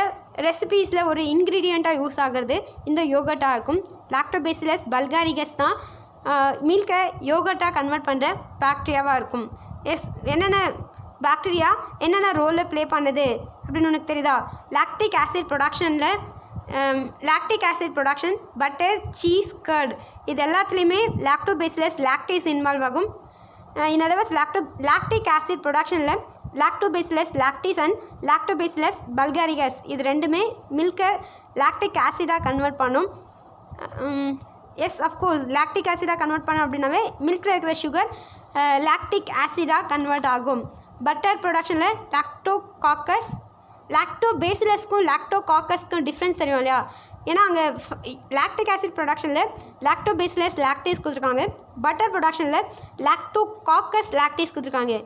ரெசிபீஸில் ஒரு இன்க்ரீடியண்ட்டாக யூஸ் ஆகிறது இந்த யோகர்ட்டாக இருக்கும். லாக்டோபேசிலஸ் பல்காரிகஸ் தான் மில்கை யோகர்ட்டாக கன்வெர்ட் பண்ணுற பாக்டீரியாவாக இருக்கும். எஸ், என்னென்ன பாக்டீரியா என்னென்ன ரோலில் ப்ளே பண்ணுது அப்படின்னு உனக்கு தெரியுதா. Lactic acid production, butter, cheese, curd இது எல்லாத்துலேயுமே லாக்டோபேசிலஸ் லாக்டீஸ் இன்வால்வ் ஆகும். In other words lactic acid ப்ரொடக்ஷனில் lactobacillus lactis and lactobacillus bulgaricus இது ரெண்டுமே மில்கை லாக்டிக் ஆசிடாக கன்வெர்ட் பண்ணும். எஸ், அஃப்கோர்ஸ் லாக்டிக் ஆசிடாக கன்வெர்ட் பண்ணோம் அப்படின்னாவே மில்கில் இருக்கிற சுகர் லாக்டிக் ஆசிடாக கன்வெர்ட் ஆகும். பட்டர் ப்ரொடக்ஷனில் லாக்டோபேசிலஸ்க்கும் லாக்டோகாக்கஸ்க்கும் டிஃப்ரென்ஸ் தெரியும் இல்லையா. ஏன்னா அங்கே லாக்டிக் ஆசிட் ப்ரொடக்ஷனில் லாக்டோபேசிலஸ் லாக்டீஸ் கொடுத்துருக்காங்க, பட்டர் ப்ரொடக்ஷனில் லாக்டோகாக்கஸ் லாக்டீஸ் கொடுத்துருக்காங்க.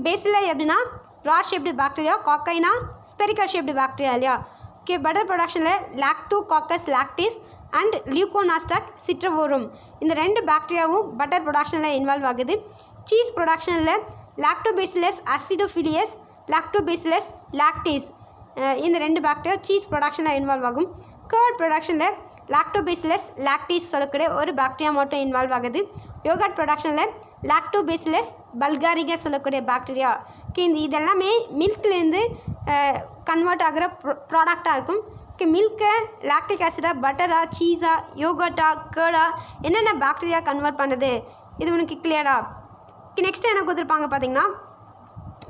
பேசிலை எப்படின்னா ராட் ஷேப்டு பாக்டீரியா, காக்கைனா ஸ்பெரிக்கல் ஷேப்டு பாக்டீரியா இல்லையா. ஓகே, பட்டர் ப்ரொடக்ஷனில் Lactococcus lactis and Leuconostoc citrovorum இந்த ரெண்டு பாக்டீரியாவும் பட்டர் ப்ரொடக்ஷனில் இன்வால்வ் ஆகுது. சீஸ் ப்ரொடக்ஷனில் லாக்டோபேசிலஸ் அசிடோஃபிலியஸ், லாக்டோபேசிலஸ் லாக்டீஸ் இந்த ரெண்டு பாக்டீரியா சீஸ் ப்ரொடக்ஷனில் இன்வால்வ் ஆகும். கர்ட் ப்ரொடக்ஷனில் லாக்டோபேசிலஸ் லாக்டீஸ் சொல்லக்கூடிய ஒரு பாக்டீரியா மட்டும் இன்வால்வ் ஆகுது. யோகர்ட் ப்ரொடக்ஷனில் லாக்டோபேசிலஸ் பல்காரிகஸ் சொல்லக்கூடிய பாக்டீரியா. இதெல்லாமே மில்க்லேருந்து கன்வெர்ட் ஆகிற ப்ராடக்டாக இருக்கும். மில்கை லாக்டிக் ஆசிடாக, பட்டரா, சீஸா, யோகர்ட்டா, கேர்டா என்னென்ன பாக்டீரியா கன்வெர்ட் பண்ணுது இது உனக்கு கிளியரா? நெக்ஸ்ட் என்ன கொடுத்துருப்பாங்க பார்த்தீங்கன்னா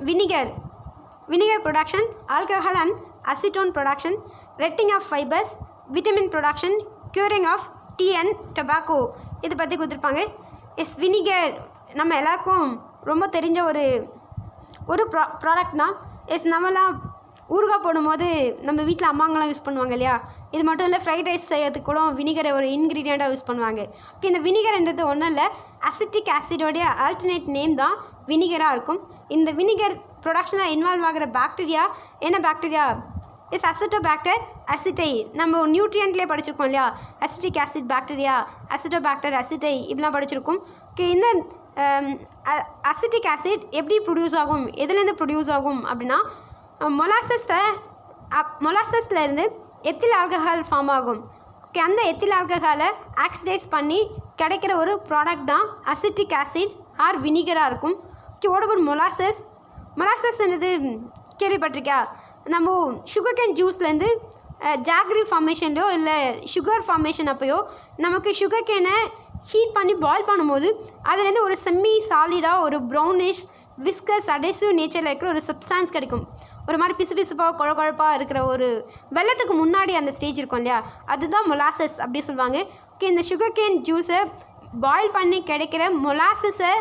vinegar production, alcohol and acetone production, retting of fibres, vitamin production, curing of tea and tobacco இதை பற்றி கொடுத்துருப்பாங்க. வினிகர் நம்ம எல்லாருக்கும் ரொம்ப தெரிஞ்ச ஒரு ப்ராடக்ட் தான். நம்மலாம் ஊறுகாய் போடும்போது நம்ம வீட்டில் அம்மாங்களாம் யூஸ் பண்ணுவாங்க இல்லையா? இது மட்டும் இல்லை, ஃப்ரைட் ரைஸ் செய்யறதுக்கு கூட வினிகரை ஒரு இன்க்ரீடியண்ட்டாக யூஸ் பண்ணுவாங்க. இந்த வினிகர்ன்றது ஒன்றும் இல்லை, அசிட்டிக் ஆசிடோடைய ஆல்டர்னேட் நேம் தான் வினிகராக இருக்கும். இந்த வினிகர் ப்ரொடக்ஷனில் இன்வால்வ் ஆகிற பாக்டீரியா என்ன பாக்டீரியா? அசிட்டோபாக்டர் அசிட்டை. நம்ம நியூட்ரியன்ட்லேயே படிச்சிருக்கோம் இல்லையா? அசிட்டிக் ஆசிட் பாக்டீரியா, அசிட்டோபாக்டர் அசிட்டை இப்படிலாம் படிச்சிருக்கோம். இந்த அசிட்டிக் ஆசிட் எப்படி ப்ரொடியூஸ் ஆகும், எதுலேருந்து ப்ரொடியூஸ் ஆகும் அப்படின்னா மொலாசஸ்லேருந்து எத்தில் ஆல்கஹால் ஃபார்ம் ஆகும். அந்த எத்தில் ஆல்கஹாலை ஆக்சிடைஸ் பண்ணி கிடைக்கிற ஒரு ப்ராடக்ட் தான் அசிட்டிக் ஆசிட் ஆர் வினிகராக இருக்கும். வாட் அபவுட் மொலாசஸ்ன்றது கேள்விப்பட்டிருக்கா? நம்ம சுகர் கேன் ஜூஸ்லேருந்து ஜாக்ரி ஃபார்மேஷன்லையோ இல்லை சுகர் ஃபார்மேஷன் அப்போயோ நமக்கு சுகர் கேனை ஹீட் பண்ணி பாயில் பண்ணும்போது அதுலேருந்து ஒரு செம்மி சாலிடாக ஒரு ப்ரௌனிஷ் விஸ்கஸ் அடேசிவ் நேச்சரில் இருக்கிற ஒரு சப்ஸ்டான்ஸ் கிடைக்கும். ஒரு மாதிரி பிசுப்பாக குழப்பாக இருக்கிற ஒரு வெள்ளத்துக்கு முன்னாடி அந்த ஸ்டேஜ் இருக்கும் இல்லையா? அதுதான் மொலாசஸ் அப்படி சொல்லுவாங்க. இந்த சுகர் கேன் ஜூஸை பாயில் பண்ணி கிடைக்கிற மொலாசஸை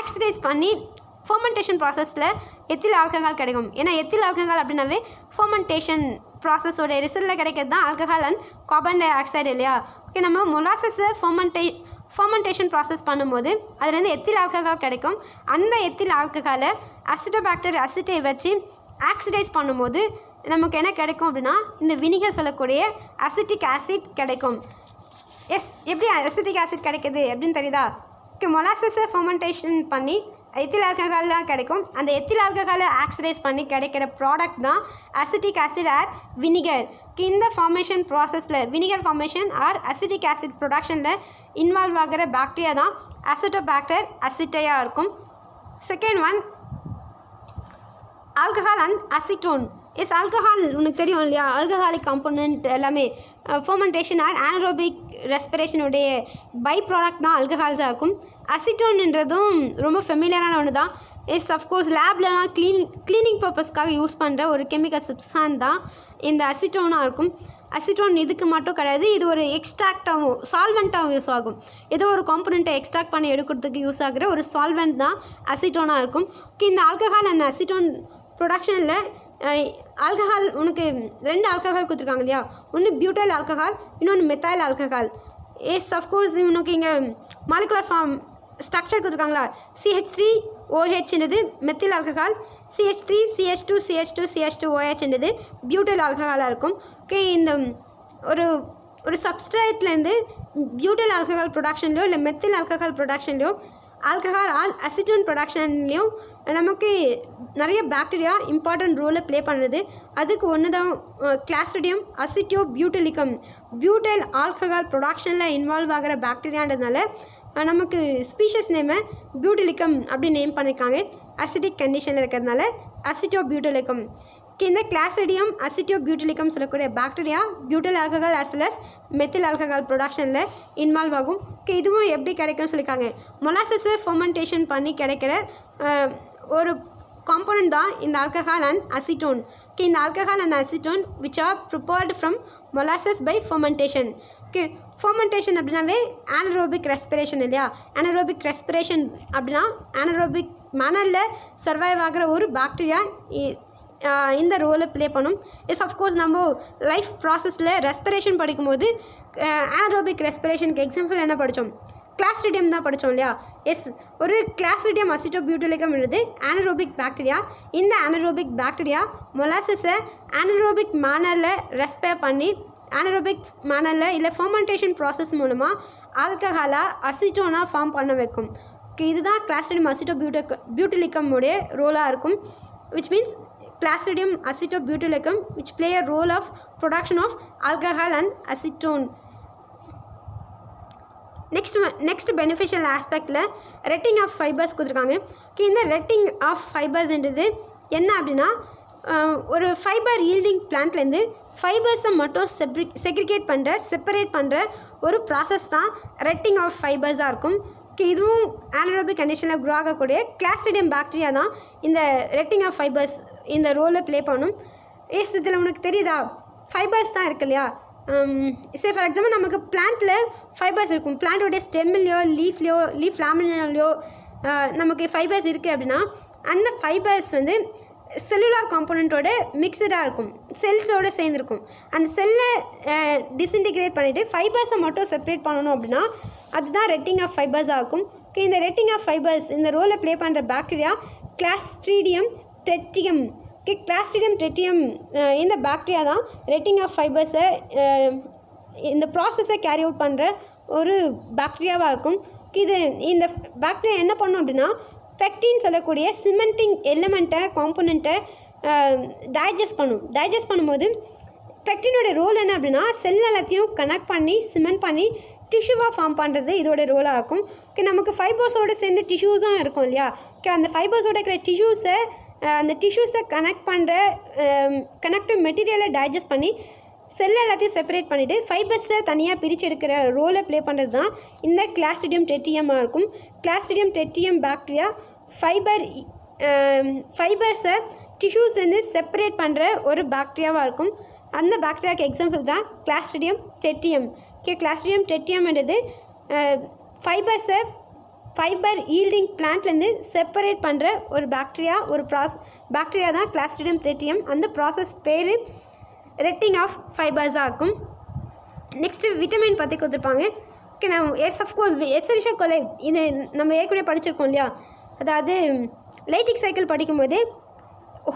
ஆக்சிடைஸ் பண்ணி ஃபர்மெண்டேஷன் ப்ராசஸில் எத்தில் ஆல்கஹால் கிடைக்கும். ஏன்னா எத்தில் ஆல்கஹால் அப்படின்னாவே ஃபர்மெண்டேஷன் ப்ராசஸோட ரிசல்ட்டில் கிடைக்கிறது தான் alcohol and carbon di oxide இல்லையா? நம்ம மொலாசஸை ஃபர்மெண்டேஷன் ப்ராசஸ் பண்ணும்போது அதுலேருந்து எத்தில் ஆல்கஹால் கிடைக்கும். அந்த எத்தில் ஆல்கஹாலை அசிட்டோபாக்டர் அசிட்டை வச்சு ஆக்சிடைஸ் பண்ணும்போது நமக்கு என்ன கிடைக்கும் அப்படின்னா இந்த வினிகர் சொல்லக்கூடிய அசிட்டிக் ஆசிட் கிடைக்கும். எப்படி அசிட்டிக் ஆசிட் கிடைக்குது அப்படின்னு தெரியுதா? மொலாசஸை ஃபர்மெண்டேஷன் பண்ணி எத்தில் ஆல்கஹால் தான் கிடைக்கும். அந்த எத்தில் ஆல்கஹாலை ஆக்சிடைஸ் பண்ணி கிடைக்கிற ப்ராடக்ட் தான் அசிட்டிக் ஆசிட் ஆர் வினிகர். இந்த ஃபார்மேஷன் ப்ராசஸில் vinegar formation or acetic acid ப்ரொடக்ஷனில் இன்வால்வ் ஆகிற பாக்டீரியா தான் அசிட்டோபாக்டர் அசிட்டையாக இருக்கும். Second one alcohol and acetone. Alcohol உனக்கு தெரியும் இல்லையா? ஆல்கஹாலிக் காம்போனன்ட் எல்லாமே ஃபர்மெண்டேஷன் ஆர் ஆனரோபிக் ரெஸ்பிரேஷனுடைய பை ப்ராடக்ட் தான் ஆல்கஹால்ஸாக இருக்கும். அசிட்டோன்ன்றதும் ரொம்ப ஃபெமிலியரான ஒன்று தான். அஃப்கோர்ஸ் லேப்லலாம் க்ளீனிங் பர்பஸ்க்காக யூஸ் பண்ணுற ஒரு கெமிக்கல் சப்ஸ்டான்ஸ் தான் இந்த அசிட்டோனாக இருக்கும். அசிட்டோன் இதுக்கு மட்டும் கிடையாது, இது ஒரு எக்ஸ்ட்ராக்டாகவும் சால்வெண்ட்டாகவும் யூஸ் ஆகும். ஏதோ ஒரு காம்பனண்ட்டை எக்ஸ்ட்ராக்ட் பண்ணி எடுக்கிறதுக்கு யூஸ் ஆகிற ஒரு சால்வெண்ட் தான் அசிட்டோனாக இருக்கும். இந்த ஆல்கஹால் அண்ட் அசிட்டோன் ப்ரொடக்ஷனில் ஆல்கஹால் உனக்கு 2 ஆல்கஹால் கொடுத்துருக்காங்க இல்லையா? ஒன்று பியூட்டைல் ஆல்கஹால், இன்னொன்று மெத்தைல் ஆல்கஹால். அஃப்கோர்ஸ் உனக்கு இங்கே மாலிகுலர் ஃபார்ம் ஸ்ட்ரக்சர் கொடுத்துருக்காங்களா? CH3OH methyl alcohol, CH3CH2CH2CH2OH butyl ஆல்கஹாலாக இருக்கும். இந்த ஒரு சப்ஸ்ட்ரேட்லேருந்து பியூட்டைல் ஆல்கஹால் ப்ரொடக்ஷன்லையோ இல்லை மெத்தில் ஆல்கஹால் ப்ரொடக்ஷன்லையோ ஆல்கஹால் அசிட்டோன் ப்ரொடக்ஷன்லேயும் நமக்கு நிறைய பாக்டீரியா இம்பார்ட்டன்ட் ரோலை ப்ளே பண்ணுறது. அதுக்கு ஒன்று தான் கிளாஸ்ட்ரிடியம் அசிட்டியோ பியூட்டிலிக்கம். பியூட்டைல் ஆல்கஹால் ப்ரொடக்ஷனில் இன்வால்வ் ஆகிற பாக்டீரியான்றதுனால நமக்கு ஸ்பீஷஸ் நேமை பியூட்டிலிக்கம் அப்படி நேம் பண்ணியிருக்காங்க. அசிட்டிக் கண்டிஷனில் இருக்கிறதுனால அசிட்டியோ பியூட்டிலிக்கம். இந்த கிளாஸ்ட்ரிடியம் அசிட்டியோ பியூட்டிலிக்கம் சொல்லக்கூடிய bacteria butyl alcohol as well as methyl alcohol ப்ரொடக்ஷனில் இன்வால்வ் ஆகும். இதுவும் எப்படி கிடைக்கும்னு சொல்லியிருக்காங்க. மொலாசஸை ஃபர்மெண்டேஷன் பண்ணி கிடைக்கிற ஒரு காம்போனன்ட் தான் இந்த ஆல்கஹால் அண்ட் அசிட்டோன். இந்த alcohol and acetone which are prepared from molasses by fermentation. Fermentation அப்படின்னாவே ஆனரோபிக் ரெஸ்பிரேஷன் இல்லையா? ஆனரோபிக் ரெஸ்பிரேஷன் அப்படின்னா ஆனரோபிக் மேனரில் சர்வைவ் ஆகிற ஒரு பாக்டீரியா இந்த ரோலை ப்ளே பண்ணும். அஃப்கோர்ஸ் நம்ம லைஃப் ப்ராசஸில் ரெஸ்பிரேஷன் படிக்கும்போது ஆனரோபிக் ரெஸ்பிரேஷனுக்கு எக்ஸாம்பிள் என்ன படித்தோம்? கிளாஸ்ட்ரிடியம் தான் படித்தோம் இல்லையா? ஒரு கிளாஸ்ட்ரிடியம் அசிட்டோ பியூட்டிலிக்கம் இருக்குது ஆனரோபிக் பாக்டீரியா. இந்த ஆனரோபிக் பாக்டீரியா மொலாசஸை ஆனரோபிக் மேனரில் ரெஸ்பேர் பண்ணி ஆனரோபிக் மேனரில் இல்லை ஃபர்மெண்டேஷன் ப்ராசஸ் மூலமாக ஆல்கஹாலாக அசிட்டோனாக ஃபார்ம் பண்ண வைக்கும். இதுதான் கிளாஸ்ட்ரிடியம் அசிட்டோ பியூட்டிலிக்கமுடைய ரோலாக இருக்கும். Which means Clostridium acetobutylicum which play a role of production of alcohol and acetone. Next beneficial aspectல ரெட்டிங் ஆஃப் ஃபைபர்ஸ் கொடுத்துருக்காங்க. இந்த ரெட்டிங் ஆஃப் ஃபைபர்ஸ்ன்றது என்ன அப்படின்னா ஒரு ஃபைபர் ஈல்டிங் பிளான்ட்லேருந்து ஃபைபர்ஸை மட்டும் செப்பரேட் பண்ணுற ஒரு ப்ராசஸ் தான் ரெட்டிங் ஆஃப் ஃபைபர்ஸாக இருக்கும். இதுவும் anaerobic கண்டிஷனில் க்ரோ ஆகக்கூடிய கிளாஸ்ட்ரிடியம் பாக்டீரியா தான் இந்த ரெட்டிங் ஆஃப் ஃபைபர்ஸ் இந்த ரோலை ப்ளே பண்ணும். இதில் உனக்கு தெரியுதா ஃபைபர்ஸ் தான் இருக்கு இல்லையா? சே ஃபார் எக்ஸாம்பிள் நமக்கு பிளான்ட்டில் ஃபைபர்ஸ் இருக்கும். பிளான்ட்டோடைய ஸ்டெம்லையோ லீஃப் லாமினாலையோ நமக்கு ஃபைபர்ஸ் இருக்குது அப்படின்னா அந்த ஃபைபர்ஸ் வந்து செல்லுலார் காம்போனண்ட்டோட மிக்சடாக இருக்கும், செல்ஸோடு சேர்ந்துருக்கும். அந்த செல்லை டிஸ்இன்டிகிரேட் பண்ணிவிட்டு ஃபைபர்ஸை மட்டும் செப்பரேட் பண்ணணும் அப்படின்னா அதுதான் ரெட்டிங் ஆஃப் ஃபைபர்ஸாக இருக்கும். இந்த ரெட்டிங் ஆஃப் ஃபைபர்ஸ் இந்த ரோலை ப்ளே பண்ணுற பாக்டீரியா கிளாஸ்ட்ரிடியம் டெட்ரியம். கிளாஸ்ட்ரிடியம் டெட்ரியம் இந்த பாக்டீரியா தான் ரெட்டிங் ஆஃப் ஃபைபர்ஸை இந்த ப்ராசஸை கேரி அவுட் பண்ணுற ஒரு பாக்டீரியாவாக இருக்கும். இந்த பாக்டீரியா என்ன பண்ணும் அப்படின்னா பெக்டின் சொல்லக்கூடிய சிமெண்டிங் எலிமெண்ட்டை காம்போனண்ட்டை டைஜஸ்ட் பண்ணும்போது பெக்டினோட ரோல் என்ன அப்படின்னா செல் எல்லாத்தையும் கனெக்ட் பண்ணி சிமெண்ட் பண்ணி டிஷ்யூவாக ஃபார்ம் பண்ணுறது இதோட ரோலாக இருக்கும். நமக்கு ஃபைபர்ஸோடு சேர்ந்து டிஷ்யூஸும் இருக்கும் இல்லையா? அந்த ஃபைபர்ஸோட இருக்கிற அந்த டிஷ்யூஸை கனெக்ட் பண்ணுற கனெக்டிவ் மெட்டீரியலை டைஜஸ்ட் பண்ணி செல் எல்லாத்தையும் செப்பரேட் பண்ணிவிட்டு ஃபைபர்ஸை தனியாக பிரித்து எடுக்கிற ரோலை ப்ளே பண்ணுறது தான் இந்த கிளாஸ்ட்ரிடியம் டெட்ரியமாக இருக்கும். கிளாஸ்ட்ரிடியம் டெட்ரியம் பாக்டீரியா ஃபைபர்ஸை டிஷ்யூஸ்லேருந்து செப்பரேட் பண்ணுற ஒரு பாக்டீரியாவாக இருக்கும். அந்த பாக்டீரியாவுக்கு எக்ஸாம்பிள் தான் Clostridium டெட்ரியம். Clostridium டெட்ரியம்ன்றது fibre yielding பிளான்ட்லேருந்து separate பண்ணுற ஒரு பாக்டீரியா தான் கிளாஸ்ட்ரிடியம் டெட்ரியம். அந்த ப்ராசஸ் பேர் ரெட்டிங் ஆஃப் ஃபைபர்ஸாக இருக்கும். நெக்ஸ்ட்டு விட்டமின் பற்றி கொடுத்துருப்பாங்க. அஃப்கோர்ஸ் எச்சரிஷா கொலை இது நம்ம ஏற்கனவே படிச்சிருக்கோம் இல்லையா? அதாவது லைட்டிக் சைக்கிள் படிக்கும்போது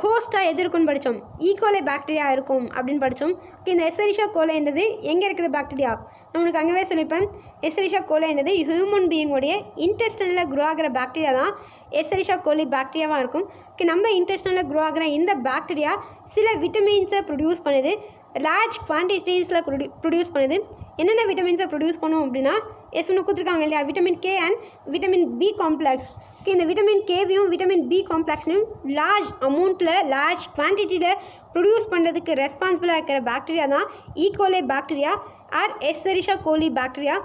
ஹோஸ்ட்டாக எது இருக்குன்னு படித்தோம், ஈகோலை பாக்டீரியா இருக்கும் அப்படின்னு படித்தோம். இந்த எஸ்ஸெரிஷா கோலைன்றது எங்கே இருக்கிற பாக்டீரியா நம்மளுக்கு அங்கேவே சொல்லிப்பேன். எஸ்ஸெரிஷா கோலைன்றது ஹியூமன் பீயிங்கோடைய இன்டெஸ்டனில் க்ரோ ஆகிற பாக்டீரியா தான் எஸ்ஸெரிஷா கோலி பாக்டீரியாவாக இருக்கும். நம்ம இன்டெஸ்டனில் க்ரோ ஆகிற இந்த பாக்டீரியா சில விட்டமின்ஸை ப்ரொடியூஸ் பண்ணுது, லார்ஜ் குவான்டிட்டிஸில் ப்ரொடியூஸ் பண்ணுது. என்னென்ன விட்டமின்ஸை ப்ரொடியூஸ் பண்ணும் அப்படின்னா ஒன்று கொடுத்துருக்காங்க இல்லையா, vitamin K and vitamin B complex. இந்த விட்டமின் கேவையும் விட்டமின் பி காம்ப்ளெக்ஸையும் லார்ஜ் குவான்டிட்டியில் ப்ரொடியூஸ் பண்ணுறதுக்கு ரெஸ்பான்சிபிளாக இருக்கிற பாக்டீரியா தான் E coli bacteria or Escherichia coli bacteria.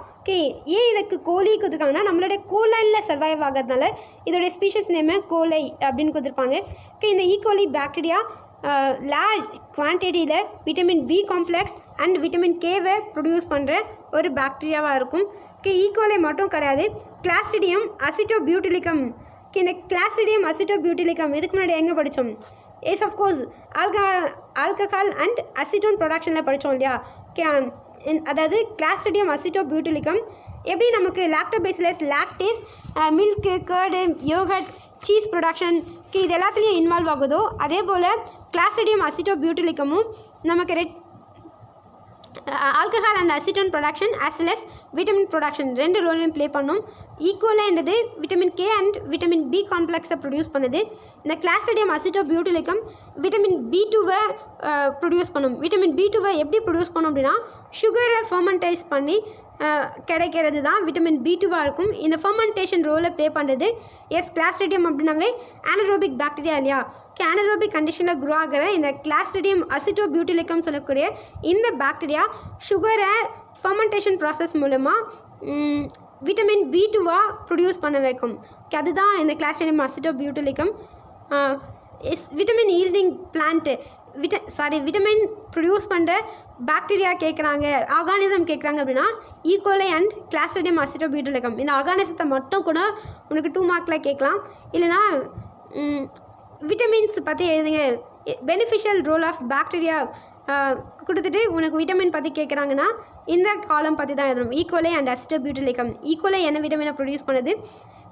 ஏன் இதுக்கு கோலி கொடுத்துருக்காங்கன்னா நம்மளுடைய கோலைனில் சர்வைவ் ஆகிறதுனால இதோடைய ஸ்பீஷஸ் நேமு கோலை அப்படின்னு கொடுத்துருப்பாங்க. இந்த ஈகோலி பாக்டீரியா லார்ஜ் குவான்டிட்டியில் vitamin B complex and vitamin கேவை ப்ரொடியூஸ் பண்ணுற ஒரு பாக்டீரியாவாக இருக்கும். ஈகோலை மட்டும் கிடையாது, கிளாஸ்ட்ரிடியம் அசிட்டோபியூட்டிலிகம். இந்த கிளாஸ்ட்ரிடியம் அசிட்டோபியூட்டிலிகம் இதுக்கு முன்னாடி எங்கே படித்தோம்? அஃப்கோர்ஸ் ஆல்கஹால் அண்ட் அசிட்டோன் ப்ரொடக்ஷனில் படித்தோம் இல்லையா? அதாவது கிளாஸ்ட்ரிடியம் அசிட்டோபியூட்டிலிகம் எப்படி நமக்கு Lactobacillus lactis milk curd yogurt cheese production இது எல்லாத்துலேயும் இன்வால்வ் ஆகுதோ அதே போல் கிளாஸ்ட்ரிடியம் அசிட்டோபியூட்டிலிகமும் நமக்கு alcohol and acetone production as well as vitamin production ரெண்டு ரோலையும் ப்ளே பண்ணும். ஈக்குவலான்றது vitamin K and vitamin B காம்ப்ளெக்ஸை ப்ரொடியூஸ் பண்ணுது. இந்த கிளாஸ்ட்ரிடியம் அசிட்டோபியூட்டிலிகம் விட்டமின் பி2வை ப்ரொடியூஸ் பண்ணும். விட்டமின் பி2வை எப்படி ப்ரொடியூஸ் பண்ணும் அப்படின்னா சுகரை ஃபர்மெண்டைஸ் பண்ணி கிடைக்கிறது தான் விட்டமின் பி2வாக இருக்கும். இந்த ஃபர்மெண்டேஷன் ரோலை ப்ளே பண்ணுறது கிளாஸ்ட்ரிடியம் அப்படின்னாவே anaerobic பாக்டீரியா இல்லையா? anaerobic கண்டிஷனில் க்ரோ ஆகிற இந்த கிளாஸ்ட்ரிடியம் அசிட்டோபியூட்டிலிகம் சொல்லக்கூடிய இந்த பாக்டீரியா சுகரை ஃபர்மெண்டேஷன் ப்ராசஸ் மூலமாக விட்டமின் பி2வாக ப்ரொடியூஸ் பண்ண வைக்கும். அதுதான் இந்த Clostridium acetobutylicum. Vitamin yielding plant vitamin produce பண்ணுற பாக்டீரியா கேட்குறாங்க, ஆர்கானிசம் கேட்குறாங்க அப்படின்னா ஈகோலை அண்ட் கிளாஸ்ட்ரிடியம் அசிட்டோபியூட்டிலிகம். இந்த ஆர்கானிசத்தை மட்டும் கூட உனக்கு 2 மார்க்கில் கேட்கலாம். இல்லைனா விட்டமின்ஸ் பற்றி எழுதுங்க, பெனிஃபிஷியல் ரோல் ஆஃப் பாக்டீரியா கொடுத்துட்டு உனக்கு விட்டமின் பற்றி கேட்குறாங்கன்னா இந்த காலம் பற்றி தான் எழுதணும். E coli and அசிட்டோபியூட்டிலிகம். ஈகோலை என்ன விட்டமினை ப்ரொடியூஸ் பண்ணுது,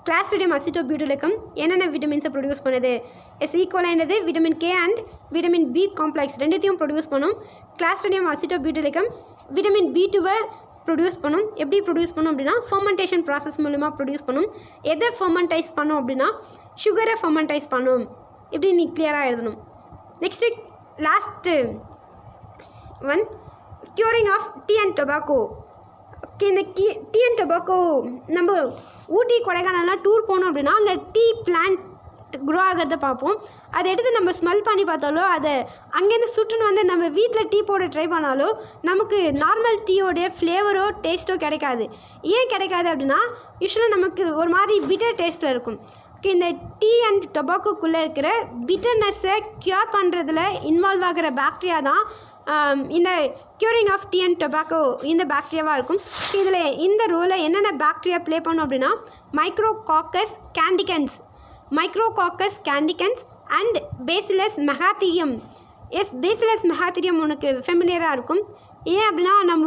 கிளாஸ்ட்ரிடியம் அசிட்டோபியூட்டிலிகம் என்னென்ன விட்டமின்ஸை ப்ரொடியூஸ் பண்ணுது. ஈகோலைன்றது vitamin K and vitamin B complex ரெண்டுத்தையும் ப்ரொடியூஸ் பண்ணும். கிளாஸ்ட்ரிடியம் அசிட்டோபியூட்டிலிகம் விட்டமின் பி2வை ப்ரொடியூஸ் பண்ணும். எப்படி ப்ரொடியூஸ் பண்ணும் அப்படின்னா ஃபர்மெண்டேஷன் ப்ராசஸ் மூலமாக ப்ரொடியூஸ் பண்ணும். எதை ஃபர்மெண்டைஸ் பண்ணும் அப்படின்னா சுகரை ஃபர்மெண்டைஸ் பண்ணும். இப்படி நீ கிளியராக எழுதணும். Next last one curing of tea and tobacco. இந்த டீ அண்ட் டொபாக்கோ நம்ம ஊட்டி கொடைக்கானல்லாம் டூர் போனோம் அப்படின்னா அங்கே டீ பிளான்ட் க்ரோ ஆகிறத பார்ப்போம். அதை எடுத்து நம்ம ஸ்மெல் பண்ணி பார்த்தாலோ அதை அங்கேருந்து சுட்டுன்னு வந்து நம்ம வீட்டில் டீ போட ட்ரை பண்ணாலோ நமக்கு நார்மல் டீயோடைய ஃப்ளேவரோ டேஸ்ட்டோ கிடைக்காது. ஏன் கிடைக்காது அப்படின்னா யூஸ்வலாக நமக்கு ஒரு மாதிரி பிட்டர் டேஸ்ட்டில் இருக்கும். இந்த டீ அண்ட் டொபாக்கோக்குள்ளே இருக்கிற பிட்டர்னஸை க்யூர் பண்ணுறதுல இன்வால்வ் ஆகிற பாக்டீரியா தான் இந்த curing of tea and tobacco இந்த பாக்டீரியாவாக இருக்கும். இதில் இந்த ரோலை என்னென்ன பாக்டீரியா ப்ளே பண்ணும் அப்படின்னா Micrococcus candicans and Bacillus megatherium. Bacillus megatherium உனக்கு ஃபெமிலியராக இருக்கும். ஏன் அப்படின்னா நம்ம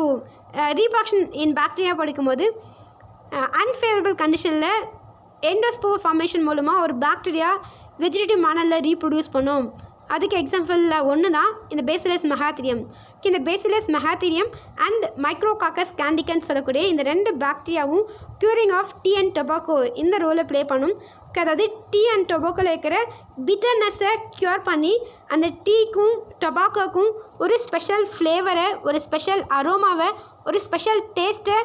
ரீப்ராக்ஷன் இன் பாக்டீரியா படிக்கும்போது அன்ஃபேவரபிள் கண்டிஷனில் எண்டோஸ்போர் ஃபார்மேஷன் மூலமாக ஒரு பாக்டீரியா வெஜிடேட்டிவ் மாடலில் ரீப்ரொடியூஸ் பண்ணும். அதுக்கு எக்ஸாம்பிளில் ஒன்று தான் இந்த பேசிலஸ் மெகாத்தீரியம். இந்த bacillus megaterium and micrococcus candicans சொல்லக்கூடிய இந்த ரெண்டு பாக்டீரியாவும் curing of tea and tobacco இந்த ரோலை ப்ளே பண்ணும். அதாவது டீ அண்ட் டொபாக்கோவில் இருக்கிற பிட்டர்னஸை க்யூர் பண்ணி அந்த டீக்கும் டொபாக்கோக்கும் ஒரு ஸ்பெஷல் ஃப்ளேவரை, ஒரு ஸ்பெஷல் அரோமாவை, ஒரு ஸ்பெஷல் டேஸ்ட்டை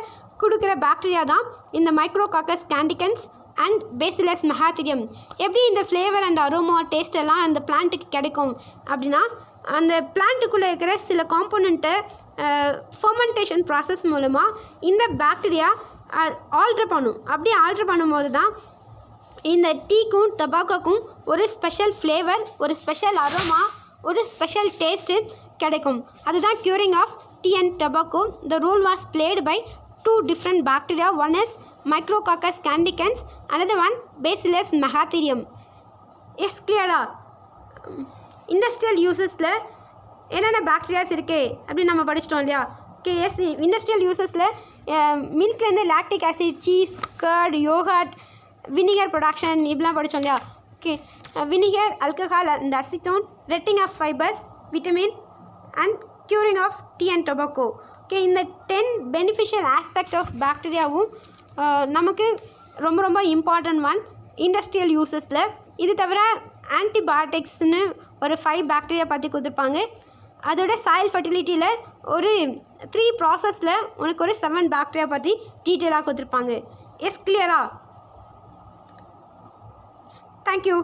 கொடுக்குற பாக்டீரியா தான் இந்த மைக்ரோகாக்கஸ் கேண்டிகன்ஸ் அண்ட் பேசிலஸ் மெகாத்தீரியம். எப்படி இந்த ஃப்ளேவர் அண்ட் அரோமா டேஸ்ட் எல்லாம் அந்த பிளான்ட்டுக்கு கிடைக்கும் அப்படின்னா அந்த பிளான்ட்டுக்குள்ளே இருக்கிற சில காம்போனண்ட்டை ஃபர்மெண்டேஷன் ப்ராசஸ் மூலமாக இந்த பாக்டீரியா ஆல்ட்ரு பண்ணும். அப்படி ஆல்ட்ரு பண்ணும்போது தான் இந்த டீக்கும் டொபாக்கோக்கும் ஒரு ஸ்பெஷல் ஃப்ளேவர், ஒரு ஸ்பெஷல் அரோமா, ஒரு ஸ்பெஷல் டேஸ்ட்டு கிடைக்கும். அதுதான் curing of tea and tobacco. The role was played by 2 different bacteria. One is Micrococcus candicans, another one Bacillus megatherium. Yes, clear. Industrial யூசஸில் என்னென்ன பாக்டீரியாஸ் இருக்குது அப்படின்னு நம்ம படிச்சிட்டோம் இல்லையா? ஓகே, எஸ், இண்டஸ்ட்ரியல் யூசஸில் மில்க்லேருந்து lactic acid, cheese, curd, yogurt, vinegar production இப்படிலாம் படித்தோம் இல்லையா? Okay, vinegar, alcohol and acetone, retting of fibres, vitamin and curing of tea and tobacco. Okay, இந்த 10 பெனிஃபிஷியல் ஆஸ்பெக்ட் ஆஃப் பாக்டீரியாவும் நமக்கு ரொம்ப ரொம்ப இம்பார்ட்டன்ட் ஒன் இண்டஸ்ட்ரியல் யூசஸில். இது தவிர ஆன்டிபயோட்டிக்ஸ்னு ஒரு 5 பாக்டீரியா பற்றி கொடுத்துருப்பாங்க. அதோட சாயில் ஃபர்டிலிட்டியில் ஒரு 3 ப்ராசஸில் உனக்கு ஒரு 7 பாக்டீரியா பற்றி டீட்டெயிலாக கொடுத்துருப்பாங்க. எஸ், கிளியரா? தேங்க்யூ.